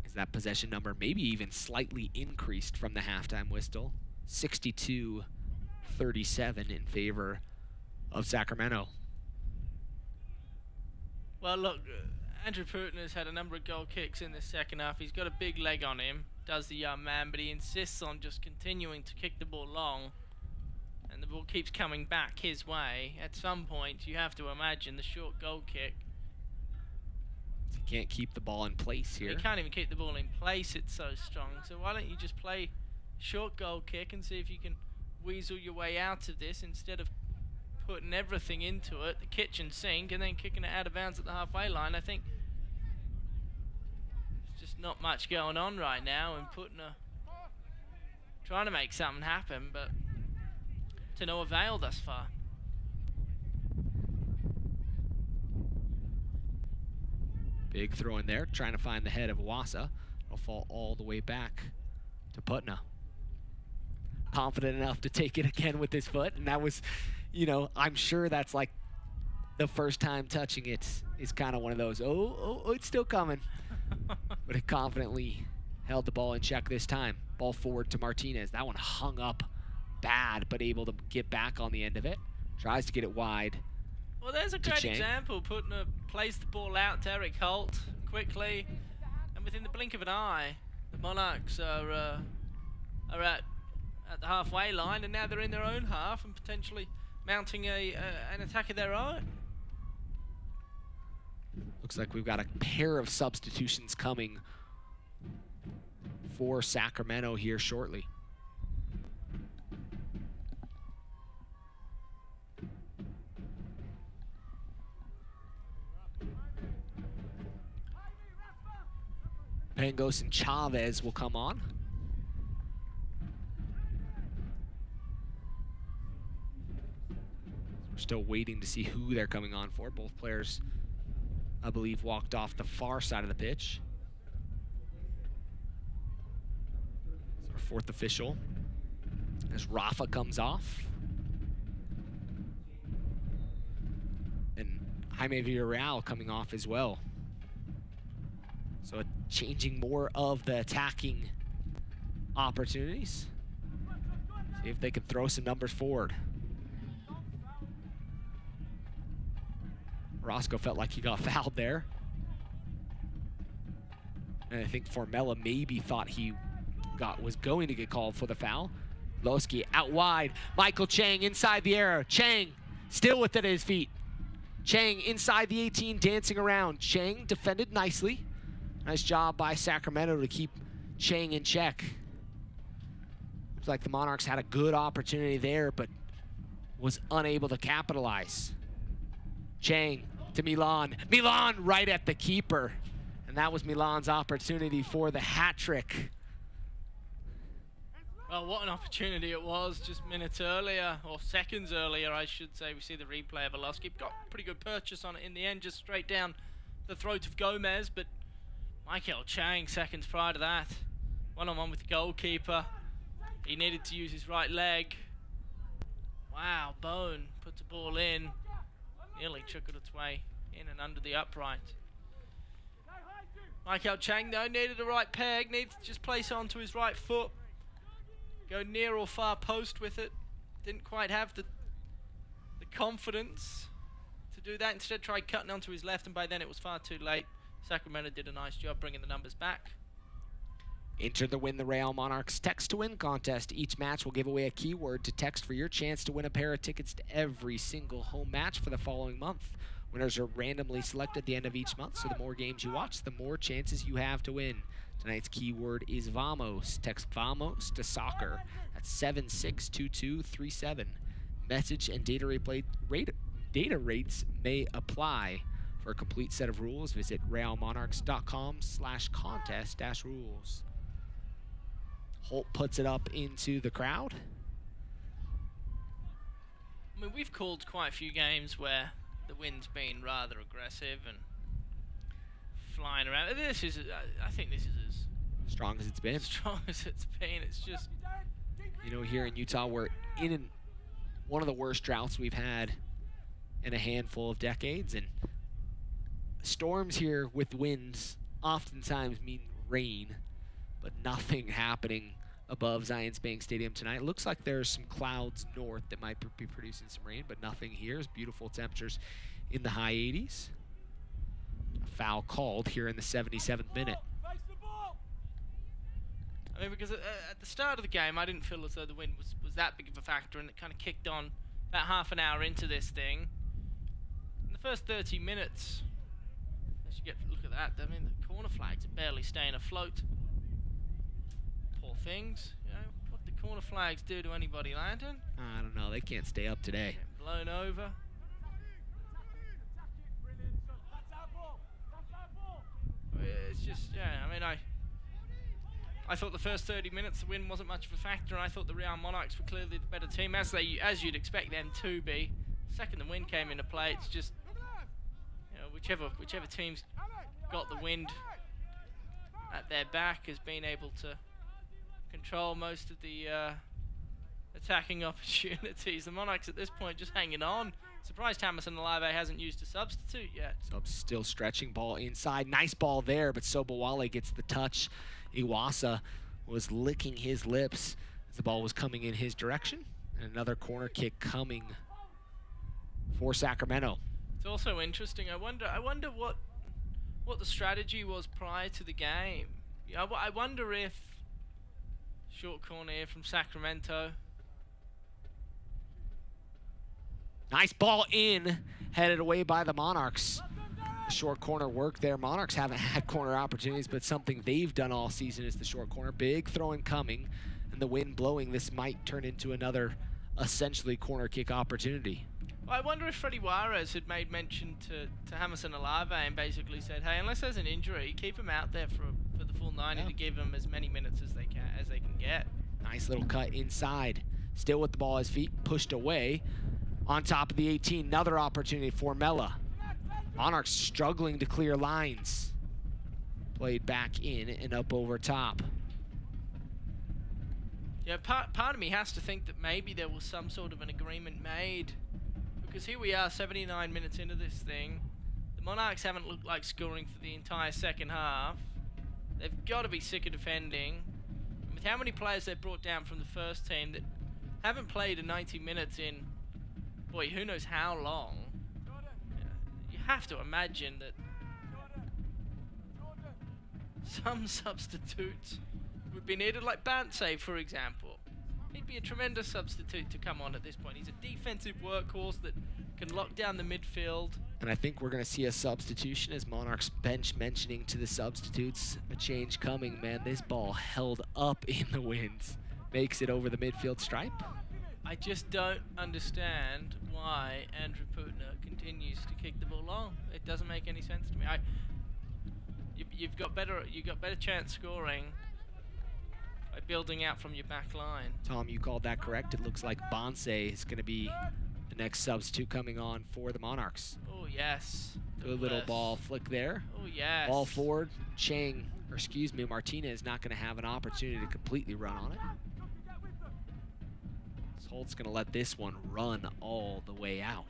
Is that possession number maybe even slightly increased from the halftime whistle? 62-37 in favor of Sacramento. Well, look, Andrew Putin has had a number of goal kicks in the second half. He's got a big leg on him, does the young man, but he insists on just continuing to kick the ball long, and the ball keeps coming back his way. At some point, you have to imagine the short goal kick. He can't keep the ball in place here. He can't even keep the ball in place, it's so strong. So why don't you just play short goal kick and see if you can weasel your way out of this instead of putting everything into it, the kitchen sink, and then kicking it out of bounds at the halfway line. I think there's just not much going on right now, and trying to make something happen, but to no avail thus far. Big throw in there, trying to find the head of Wassa. It'll fall all the way back to Putna. Confident enough to take it again with his foot, and that was, you know, I'm sure that's like the first time touching it is kind of one of those, oh, it's still coming. But it confidently held the ball in check this time. Ball forward to Martinez. That one hung up bad, but able to get back on the end of it. Tries to get it wide. Well, there's a great example. Putna plays the ball out to Eric Holt quickly, and within the blink of an eye, the Monarchs are at the halfway line, and now they're in their own half and potentially mounting an attack of their own. Looks like we've got a pair of substitutions coming for Sacramento here shortly. Pangos and Chavez will come on. We're still waiting to see who they're coming on for. Both players, I believe, walked off the far side of the pitch. It's our fourth official as Rafa comes off. And Jaime Villarreal coming off as well. So changing more of the attacking opportunities. See if they can throw some numbers forward. Roscoe felt like he got fouled there. And I think Formella maybe thought he was going to get called for the foul. Lowski out wide. Michael Chang inside the area. Chang still with it at his feet. Chang inside the 18, dancing around. Chang defended nicely. Nice job by Sacramento to keep Chang in check. Looks like the Monarchs had a good opportunity there, but was unable to capitalize. Chang to Milan. Milan right at the keeper. And that was Milan's opportunity for the hat trick. Well, what an opportunity it was just minutes earlier, or seconds earlier, I should say. We see the replay of Veloski. Got a pretty good purchase on it in the end, just straight down the throat of Gomez, but Michael Chang, seconds prior to that, one-on-one with the goalkeeper. He needed to use his right leg. Wow, Bone puts the ball in. Nearly trickled its way in and under the upright. Michael Chang, though, needed a right peg. Needs to just place onto his right foot. Go near or far post with it. Didn't quite have the confidence to do that. Instead tried cutting onto his left, and by then it was far too late. Sacramento did a nice job bringing the numbers back. Enter the Win the Real Monarchs Text to Win contest. Each match will give away a keyword to text for your chance to win a pair of tickets to every single home match for the following month. Winners are randomly selected at the end of each month, so the more games you watch, the more chances you have to win. Tonight's keyword is Vamos. Text Vamos to soccer. That's 762237. Message and data rates may apply. For a complete set of rules, visit realmonarchs.com/contest-rules. Holt puts it up into the crowd. I mean, we've called quite a few games where the wind's been rather aggressive and flying around. This is, I think this is as strong as it's been. Strong as it's been. It's just, you know, here in Utah, we're in one of the worst droughts we've had in a handful of decades, and storms here with winds oftentimes mean rain, but nothing happening above Zions Bank Stadium tonight. Looks like there's some clouds north that might be producing some rain, but nothing here. It's beautiful temperatures in the high 80s. A foul called here in the 77th minute. I mean, because at the start of the game, I didn't feel as though the wind was that big of a factor, and it kind of kicked on about half an hour into this thing. In the first 30 minutes, as you get a look at that, I mean, the corner flags are barely staying afloat. Poor things, you know, what the corner flags do to anybody landing. I don't know, they can't stay up today. Blown over. It's just, yeah, I mean, I thought the first 30 minutes the wind wasn't much of a factor, and I thought the Real Monarchs were clearly the better team, as you'd expect them to be. Second the wind came into play, it's just, you know, whichever team's got the wind at their back has been able to control most of the attacking opportunities. The Monarchs at this point just hanging on. Surprised Hamilton Alive hasn't used a substitute yet. Subs still stretching, ball inside. Nice ball there, but Sobowale gets the touch. Iwasa was licking his lips as the ball was coming in his direction. And another corner kick coming for Sacramento. It's also interesting. I wonder what the strategy was prior to the game. You know, I wonder if short corner here from Sacramento. Nice ball in, headed away by the Monarchs. Short corner work there. Monarchs haven't had corner opportunities, but something they've done all season is the short corner. Big throw-in coming, and the wind blowing. This might turn into another essentially corner kick opportunity. Well, I wonder if Freddie Juarez had made mention to Hamilton Alave and basically said, hey, unless there's an injury, keep him out there for the full 90 to give him as many minutes as they can get. Nice little cut inside. Still with the ball at his feet, pushed away. On top of the 18, another opportunity for Mella. Monarchs struggling to clear lines. Played back in and up over top. Yeah, part of me has to think that maybe there was some sort of an agreement made. Because here we are, 79 minutes into this thing. The Monarchs haven't looked like scoring for the entire second half. They've got to be sick of defending. And with how many players they've brought down from the first team that haven't played a 90 minutes in, boy, who knows how long. You have to imagine that some substitutes would be needed, like Bantse, for example. He'd be a tremendous substitute to come on at this point. He's a defensive workhorse that can lock down the midfield. And I think we're going to see a substitution as Monarchs bench mentioning to the substitutes. A change coming, man. This ball held up in the wind. Makes it over the midfield stripe. I just don't understand why Andrew Putner continues to kick the ball long. It doesn't make any sense to me. You've got better chance scoring by building out from your back line. Tom, you called that correct. It looks like Bonse is going to be the next substitute coming on for the Monarchs. Oh yes. Good little ball flick there. Oh yes. Ball forward. Martinez is not going to have an opportunity to completely run on it. Holt's going to let this one run all the way out.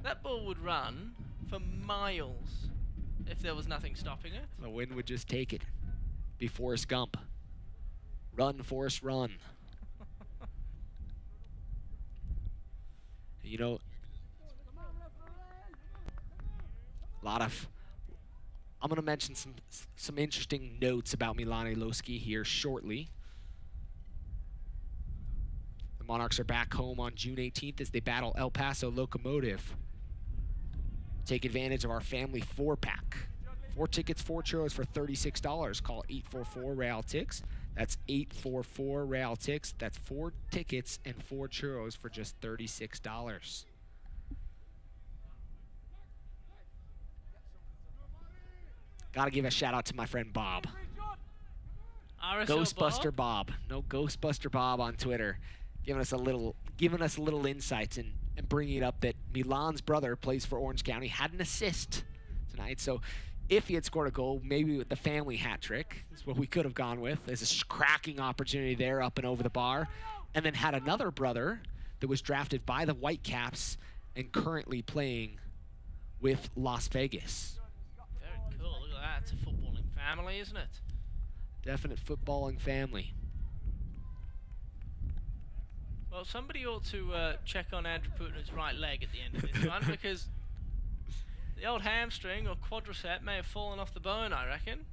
That ball would run for miles if there was nothing stopping it. The wind would just take it. Be Forrest Gump. Run, Forrest, run. You know, a I'm going to mention some interesting notes about Milane Loski here shortly. The Monarchs are back home on June 18th as they battle El Paso Locomotive. Take advantage of our family 4-pack. 4 tickets, 4 churros for $36. Call 844-REAL-TIX. That's 844-REAL-TIX. That's 4 tickets and 4 churros for just $36. Gotta give a shout out to my friend Bob. Ghostbuster Bob. No, Ghostbuster Bob on Twitter. Giving us a little insights and bringing it up that Milan's brother plays for Orange County, had an assist tonight. So if he had scored a goal, maybe with the family hat trick is what we could have gone with. There's a cracking opportunity there up and over the bar. And then had another brother that was drafted by the Whitecaps and currently playing with Las Vegas. Very cool. Look at that. It's a footballing family, isn't it? Definite footballing family. Well, somebody ought to check on Andrew Putin's right leg at the end of this one, because the old hamstring or quadricep may have fallen off the bone, I reckon.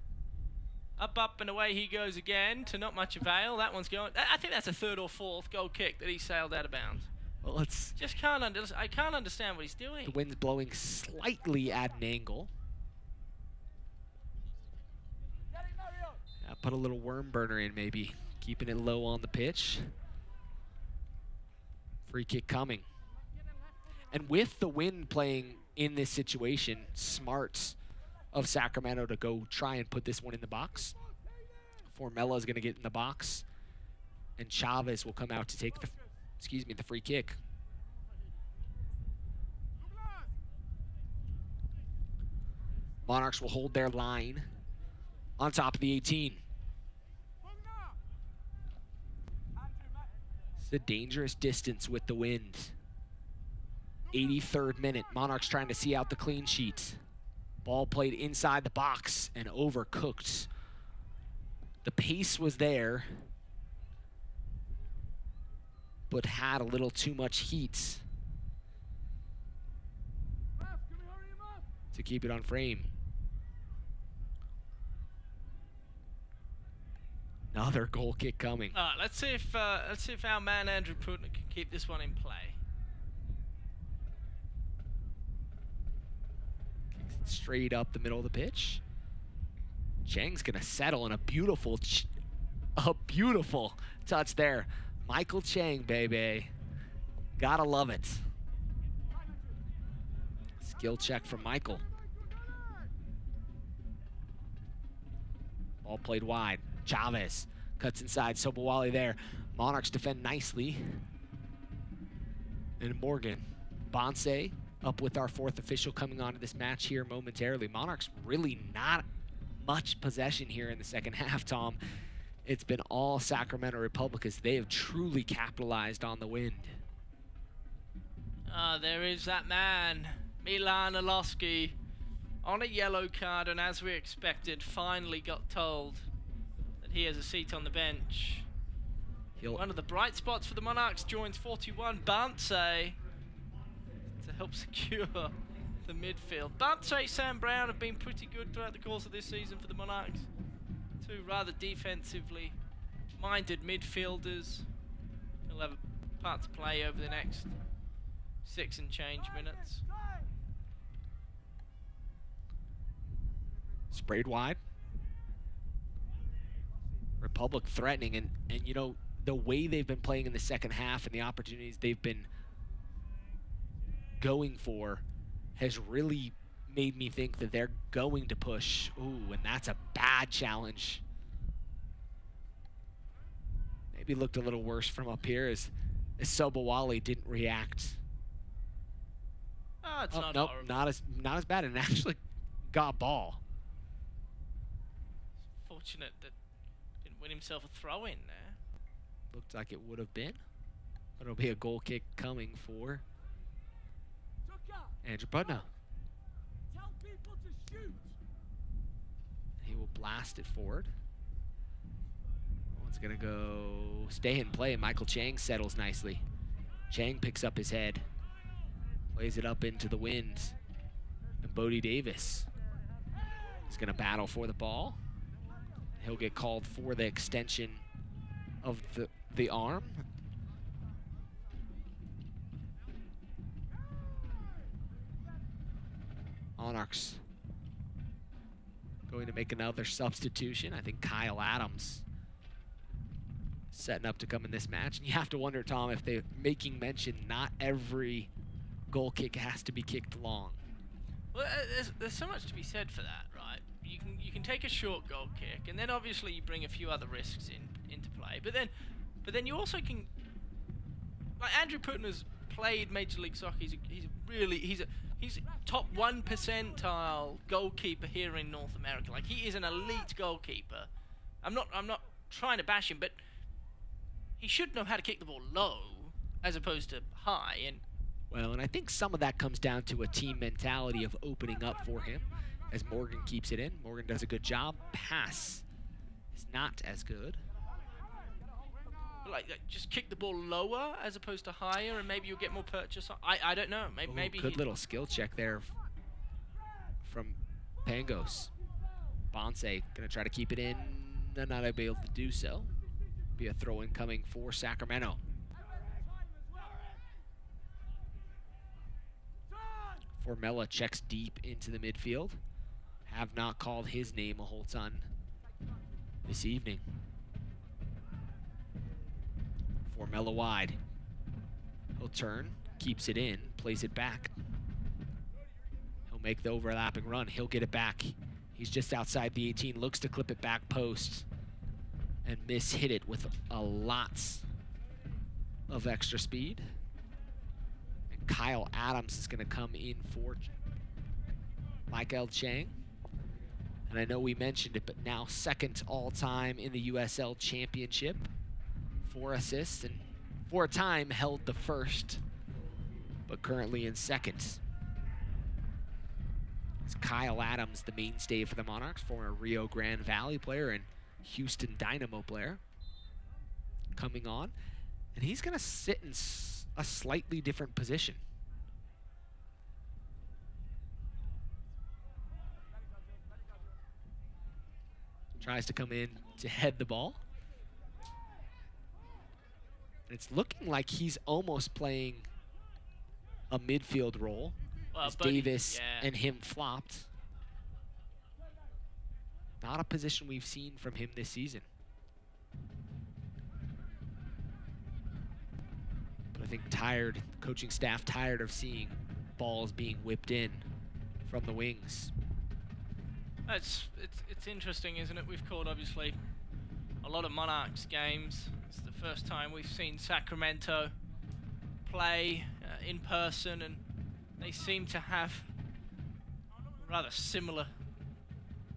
Up, and away he goes again, to not much avail. That one's going... I think that's a 3rd or 4th goal kick that he sailed out of bounds. Well, it's... I can't understand what he's doing. The wind's blowing slightly at an angle. Put a little worm burner in, maybe. Keeping it low on the pitch. Free kick coming. And with the wind playing in this situation, smart of Sacramento to go try and put this one in the box. Formella is going to get in the box, and Chavez will come out to take the free kick. Monarchs will hold their line on top of the 18. It's a dangerous distance with the wind. 83rd minute, Monarchs trying to see out the clean sheet. Ball played inside the box and overcooked. The pace was there, but had a little too much heat to keep it on frame. Another goal kick coming. All right, let's see if our man Andrew Putin can keep this one in play. Kicks it straight up the middle of the pitch. Chang's gonna settle in a beautiful touch there. Michael Chang, baby. Gotta love it. Skill check from Michael. Ball played wide. Chavez cuts inside. Sobowale there. Monarchs defend nicely. And Morgan. Bonse up with our 4th official coming onto this match here momentarily. Monarchs really not much possession here in the second half, Tom. It's been all Sacramento Republicans. They have truly capitalized on the wind. There is that man, Milan Oloski, on a yellow card, and as we expected, finally got told that he has a seat on the bench. One of the bright spots for the Monarchs joins 41, Bonse, to help secure the midfield. Bonse, Sam Brown have been pretty good throughout the course of this season for the Monarchs. 2 rather defensively minded midfielders who'll have a part to play over the next 6 and change minutes. Sprayed wide. Republic threatening, and you know, the way they've been playing in the second half and the opportunities they've been going for has really made me think that they're going to push. Ooh, and that's a bad challenge. Maybe looked a little worse from up here as Sobowale didn't react. It's not nope, horrible. not as bad, and actually got ball. Fortunate that didn't win himself a throw-in there. Looked like it would have been. But it'll be a goal kick coming for Andrew Putnam. He will blast it forward. One's gonna go stay in play. Michael Chang settles nicely. Chang picks up his head, plays it up into the wind, and Bodie Davis He's going to battle for the ball. He'll get called for the extension of the arm. Monarchs going to make another substitution. I think Kyle Adams setting up to come in this match. And you have to wonder, Tom, if they're making mention not every goal kick has to be kicked long. Well, there's so much to be said for that, right? You can take a short goal kick, and then obviously you bring a few other risks into play. But then you also can, like Andrew Putner's played Major League Soccer. He's a top 1 percentile goalkeeper here in North America. Like, he is an elite goalkeeper. I'm not trying to bash him, but he should know how to kick the ball low as opposed to high. And I think some of that comes down to a team mentality of opening up for him as Morgan keeps it in. Morgan does a good job. Pass is not as good. Like just kick the ball lower as opposed to higher, and maybe you'll get more purchase. I don't know. Maybe good little skill check there from Pangos. Bonse gonna try to keep it in, and not able to do so. Be a throw-in coming for Sacramento. Formella checks deep into the midfield. Have not called his name a whole ton this evening. Formella wide. He'll turn, keeps it in, plays it back. He'll make the overlapping run. He'll get it back. He's just outside the 18, looks to clip it back post and hit it with a lots of extra speed. And Kyle Adams is going to come in for Michael Chang. And I know we mentioned it, but now second all-time in the USL Championship. 4 assists, and for a time held the first, but currently in second. It's Kyle Adams, the mainstay for the Monarchs, former Rio Grande Valley player and Houston Dynamo player, coming on, and he's going to sit in a slightly different position. Tries to come in to head the ball. It's looking like he's almost playing a midfield role as Davis and him flopped. Not a position we've seen from him this season. But I think coaching staff tired of seeing balls being whipped in from the wings. It's interesting, isn't it? We've called, obviously, a lot of Monarchs games. It's the first time we've seen Sacramento play in person, and they seem to have a rather similar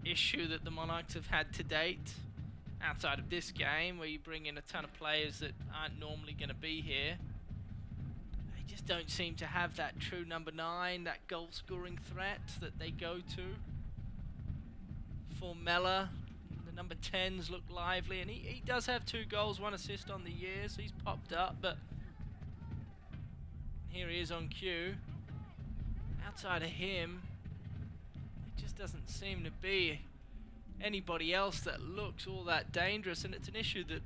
issue that the Monarchs have had to date outside of this game, where you bring in a ton of players that aren't normally going to be here. They just don't seem to have that true number 9, that goal-scoring threat that they go to. Formella, the number 10s look lively, and he does have 2 goals, 1 assist on the year, so he's popped up, but here he is on cue. Outside of him, it just doesn't seem to be anybody else that looks all that dangerous, and it's an issue that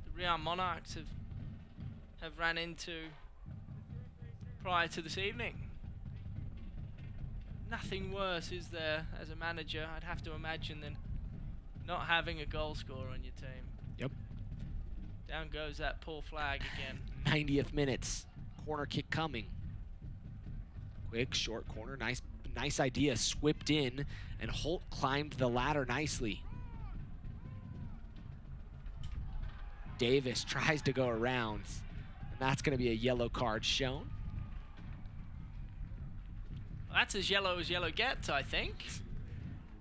the Real Monarchs have ran into prior to this evening. Nothing worse, is there, as a manager, I'd have to imagine, than not having a goal scorer on your team. Yep. Down goes that poor flag again. 90th minutes. Corner kick coming. Quick, short corner. Nice idea. Swipped in, and Holt climbed the ladder nicely. Davis tries to go around, and that's going to be a yellow card shown. Well, that's as yellow gets, I think.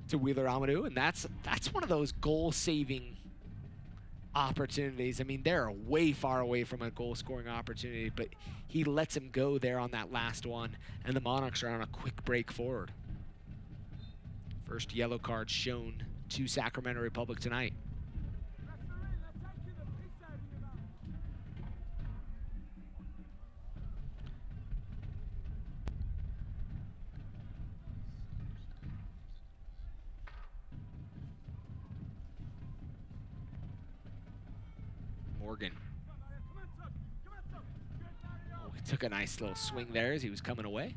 To Wheeler Amadou, and that's one of those goal-saving opportunities. I mean, they're way far away from a goal-scoring opportunity, but he lets him go there on that last one, and the Monarchs are on a quick break forward. First yellow card shown to Sacramento Republic tonight. Morgan. Oh, he took a nice little swing there as he was coming away.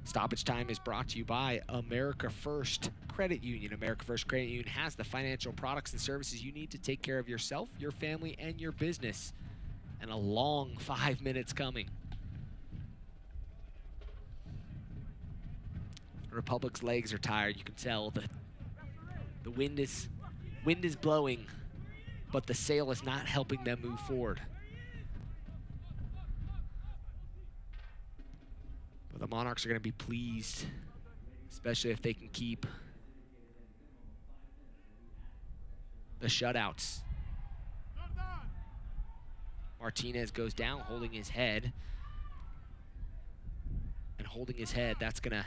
Stoppage time is brought to you by America First Credit Union. America First Credit Union has the financial products and services you need to take care of yourself, your family, and your business. And a long 5 minutes coming. Republic's legs are tired. You can tell the wind is blowing, but the sail is not helping them move forward. But the Monarchs are going to be pleased, especially if they can keep the shutouts. Martinez goes down, holding his head. And holding his head, that's going to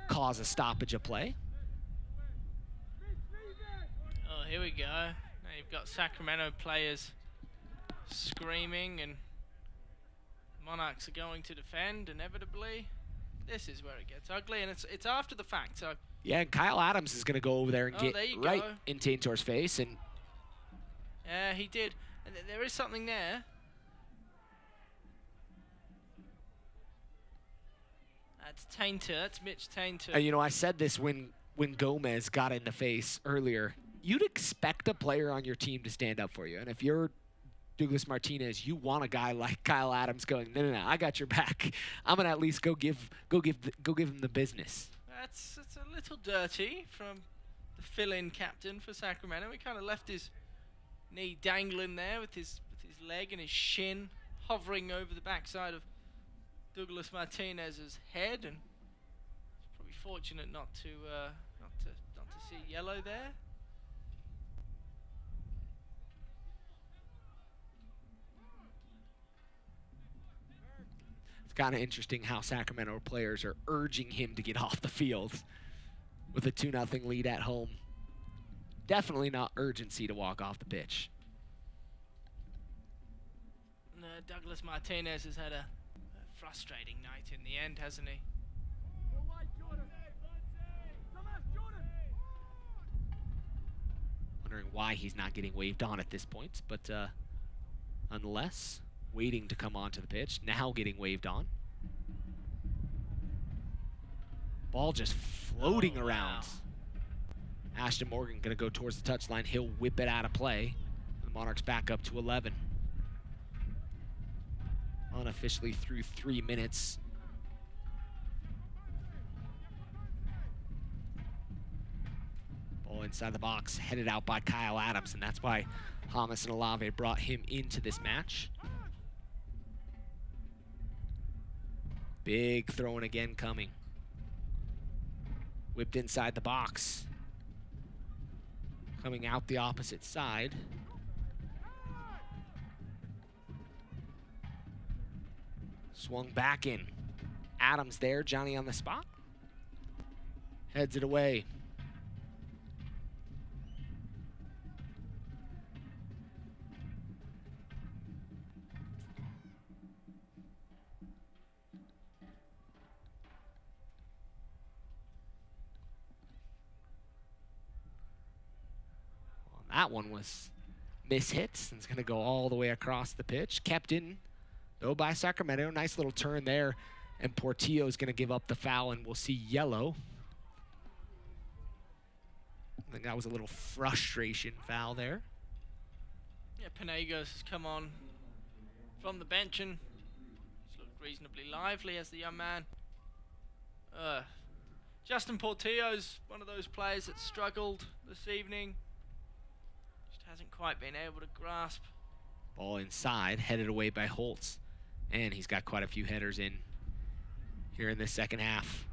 cause a stoppage of play. Oh, here we go. Now you've got Sacramento players screaming, and Monarchs are going to defend inevitably. This is where it gets ugly, and it's after the fact. So yeah, and Kyle Adams is going to go over there and get right in Taintor's face, and yeah, he did. And there is something there. That's Taintor. That's Mitch Taintor. You know, I said this when Gomez got in the face earlier. You'd expect a player on your team to stand up for you, and if you're Douglas Martinez, you want a guy like Kyle Adams going, no, I got your back. I'm gonna at least go give him the business. That's a little dirty from the fill-in captain for Sacramento. He kind of left his knee dangling there with his leg and his shin hovering over the backside of Douglas Martinez's head, and he's probably fortunate not to see yellow there. Kind of interesting how Sacramento players are urging him to get off the field with a 2-0 lead at home. Definitely not urgency to walk off the pitch. Douglas Martinez has had a frustrating night in the end, hasn't he? Wondering why he's not getting waved on at this point, but nonetheless, waiting to come onto the pitch, now getting waved on. Ball just floating around. Ashton Morgan gonna go towards the touchline. He'll whip it out of play. The Monarchs back up to 11. Unofficially through 3 minutes. Ball inside the box, headed out by Kyle Adams, and that's why Hamas and Olave brought him into this match. Big throwing again coming. Whipped inside the box. Coming out the opposite side. Swung back in. Adams there, Johnny on the spot. Heads it away. That one was mishits, and it's going to go all the way across the pitch. Kept in, though, by Sacramento. Nice little turn there, and Portillo is going to give up the foul, and we'll see yellow. I think that was a little frustration foul there. Yeah, Penagos has come on from the bench, and he's looked reasonably lively as the young man. Justin Portillo's one of those players that struggled this evening. Hasn't quite been able to grasp. Ball inside, headed away by Holtz. And he's got quite a few headers in here in the second half.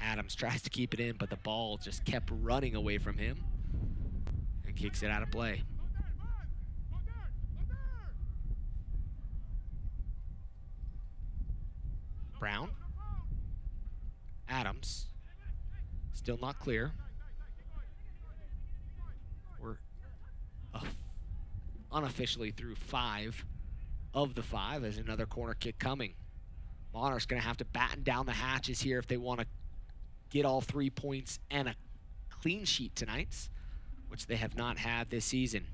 Adams tries to keep it in, but the ball just kept running away from him and kicks it out of play. Brown. Adams. Still not clear. We're unofficially through 5 of the 5 as another corner kick coming. Monarchs going to have to batten down the hatches here if they want to get all 3 points and a clean sheet tonight, which they have not had this season.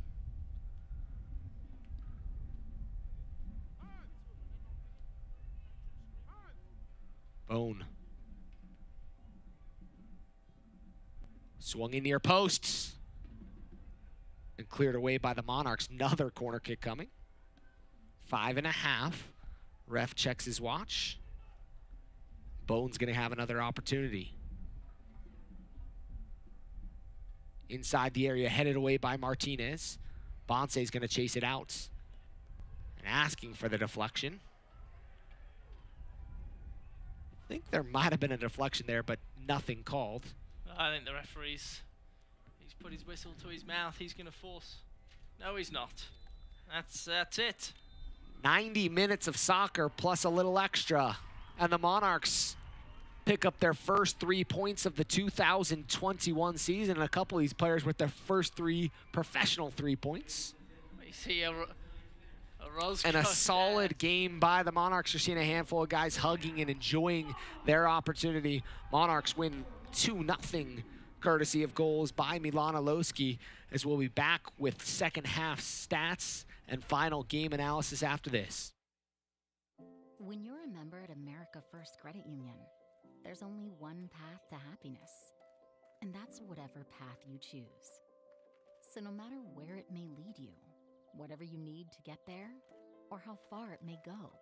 Bone. Swung in near posts. And cleared away by the Monarchs. Another corner kick coming. 5.5. Ref checks his watch. Bone's going to have another opportunity. Inside the area, headed away by Martinez. Bonse's going to chase it out. And asking for the deflection. I think there might have been a deflection there, but nothing called. I think the referee's put his whistle to his mouth. He's going to force. No, he's not. That's it. 90 minutes of soccer plus a little extra. And the Monarchs pick up their first 3 points of the 2021 season. And a couple of these players with their first 3 professional 3 points. We see a and a solid game by the Monarchs. You're seeing a handful of guys hugging and enjoying their opportunity. Monarchs win 2-0, courtesy of goals by Milana Lowski, as we'll be back with second half stats and final game analysis after this. When you're a member at America First Credit Union, there's only one path to happiness, and that's whatever path you choose. So no matter where it may lead you, whatever you need to get there, or how far it may go,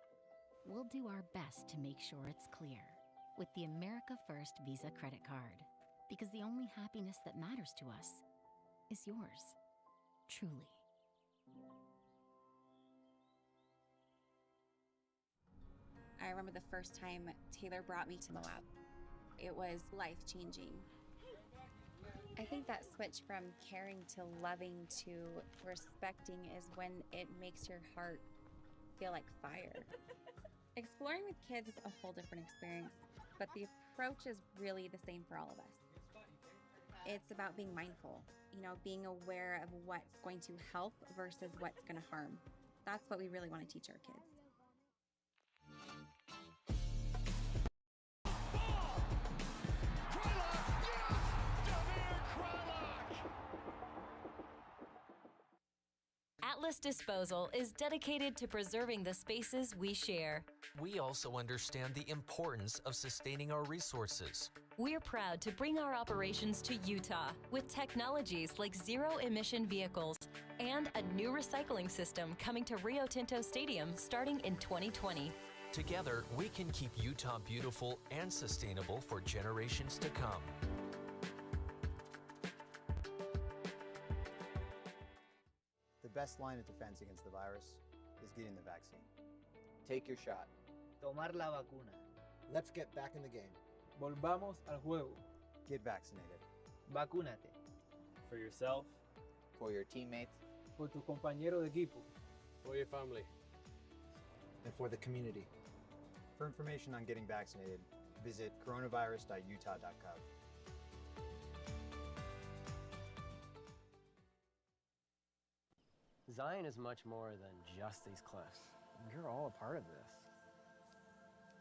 we'll do our best to make sure it's clear with the America First Visa credit card, because the only happiness that matters to us is yours, truly. I remember the first time Taylor brought me to Moab. It was life-changing. I think that switch from caring to loving to respecting is when it makes your heart feel like fire. Exploring with kids is a whole different experience, but the approach is really the same for all of us. It's about being mindful, being aware of what's going to help versus what's going to harm. That's what we really want to teach our kids. Atlas Disposal is dedicated to preserving the spaces we share. We also understand the importance of sustaining our resources. We're proud to bring our operations to Utah with technologies like zero-emission vehicles and a new recycling system coming to Rio Tinto Stadium starting in 2020. Together, we can keep Utah beautiful and sustainable for generations to come. The best line of defense against the virus is getting the vaccine. Take your shot. Tomar la vacuna. Let's get back in the game. Volvamos al juego. Get vaccinated. Vacúnate. For yourself. For your teammates. Por tu compañero de equipo. For your family. And for the community. For information on getting vaccinated, visit coronavirus.utah.gov. Zion is much more than just these cliffs. You're all a part of this.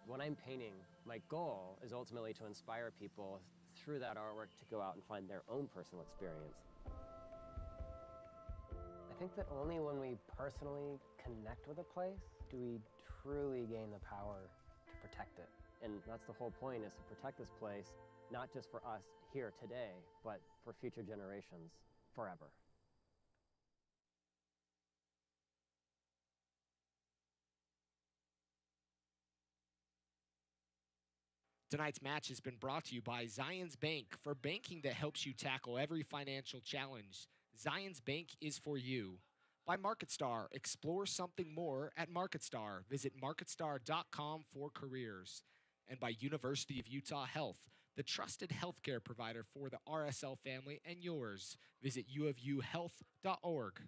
When I'm painting, my goal is ultimately to inspire people through that artwork to go out and find their own personal experience. I think that only when we personally connect with a place do we truly gain the power to protect it. And that's the whole point, is to protect this place, not just for us here today, but for future generations forever. Tonight's match has been brought to you by Zions Bank. For banking that helps you tackle every financial challenge, Zions Bank is for you. By MarketStar, explore something more at MarketStar. Visit marketstar.com for careers. And by University of Utah Health, the trusted healthcare provider for the RSL family and yours. Visit uofuhealth.org.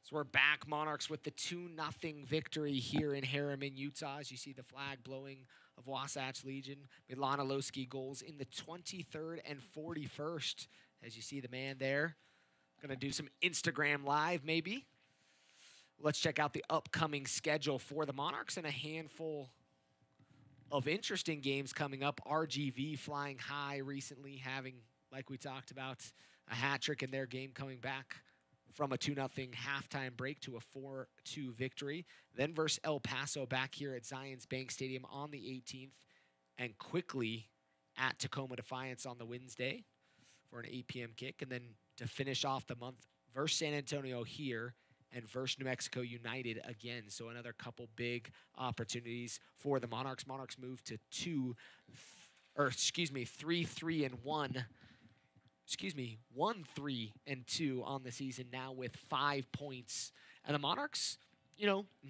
So we're back, Monarchs, with the 2-0 victory here in Harriman, Utah. As you see the flag blowing of Wasatch Legion. Milana Lowski goals in the 23rd and 41st. As you see the man there. Going to do some Instagram Live, maybe. Let's check out the upcoming schedule for the Monarchs and a handful of interesting games coming up. RGV flying high recently, having, like we talked about, a hat trick in their game, coming back from a 2-0 halftime break to a 4-2 victory. Then versus El Paso back here at Zions Bank Stadium on the 18th. and quickly at Tacoma Defiance on the Wednesday for an 8 p.m. kick. And then to finish off the month versus San Antonio here and versus New Mexico United again. So another couple big opportunities for the Monarchs. Monarchs move to 3-3-1. 1-3-2 on the season now with 5 points. And the Monarchs,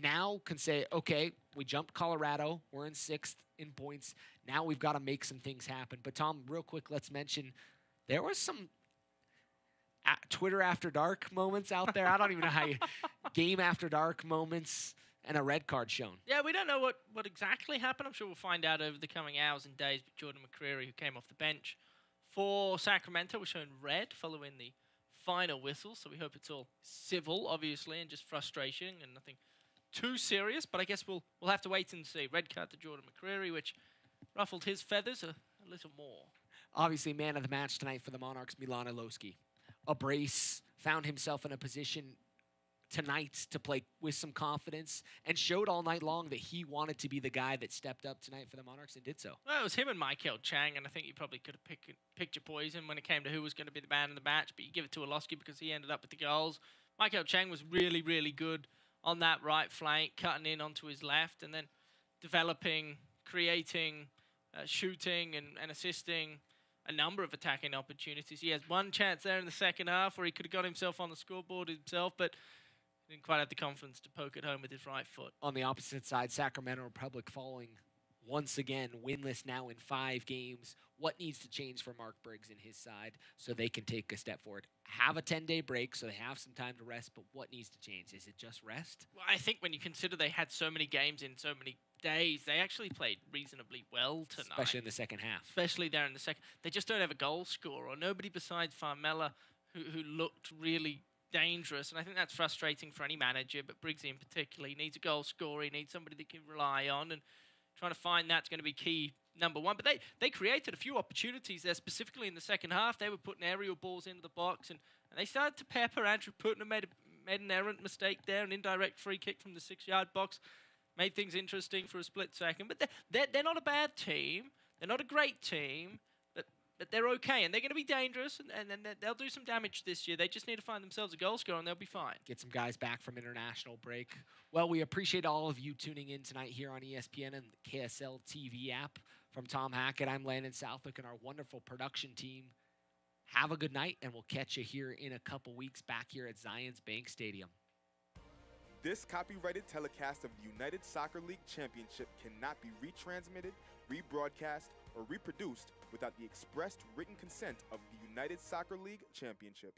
now can say, okay, we jumped Colorado. We're in 6th in points. Now we've got to make some things happen. But Tom, real quick, let's mention there was some Twitter after dark moments out there. I don't even know how game after dark moments and a red card shown. Yeah, we don't know what exactly happened. I'm sure we'll find out over the coming hours and days. But Jordan McCreary, who came off the bench for Sacramento, was shown red following the final whistle. So we hope it's all civil, obviously, and just frustration and nothing too serious. But I guess we'll have to wait and see. Red card to Jordan McCreary, which ruffled his feathers a little more. Obviously, man of the match tonight for the Monarchs, Milan Ilowski. A brace, found himself in a position tonight to play with some confidence and showed all night long that he wanted to be the guy that stepped up tonight for the Monarchs and did so. Well, it was him and Michael Chang, and I think you probably could have picked your poison when it came to who was going to be the man in the match, but you give it to Ilowski because he ended up with the goals. Michael Chang was really, really good on that right flank, cutting in onto his left and then developing, creating, shooting and assisting a number of attacking opportunities. He has one chance there in the second half where he could have got himself on the scoreboard himself, but didn't quite have the confidence to poke it home with his right foot. On the opposite side, Sacramento Republic falling once again, winless now in 5 games. What needs to change for Mark Briggs and his side so they can take a step forward? Have a 10-day break so they have some time to rest, but what needs to change? Is it just rest? Well, I think when you consider they had so many games in so many days, they actually played reasonably well tonight. Especially in the second half. Especially there in the second. They just don't have a goal scorer. Nobody besides Farmella who looked really dangerous, and I think that's frustrating for any manager, but Briggs in particular. He needs a goal scorer. He needs somebody that can rely on, and trying to find that's going to be key number one. But they created a few opportunities there, specifically in the second half. They were putting aerial balls into the box, and they started to pepper. Andrew Putnam made an errant mistake there, an indirect free kick from the 6-yard box. Made things interesting for a split second. But they're not a bad team. They're not a great team, but they're okay, and they're going to be dangerous, and they'll do some damage this year. They just need to find themselves a goal scorer, and they'll be fine. Get some guys back from international break. Well, we appreciate all of you tuning in tonight here on ESPN and the KSL TV app. From Tom Hackett, I'm Landon Southwick, and our wonderful production team. Have a good night, and we'll catch you here in a couple weeks back here at Zions Bank Stadium. This copyrighted telecast of the United Soccer League Championship cannot be retransmitted, rebroadcast, or reproduced without the expressed written consent of the United Soccer League Championship.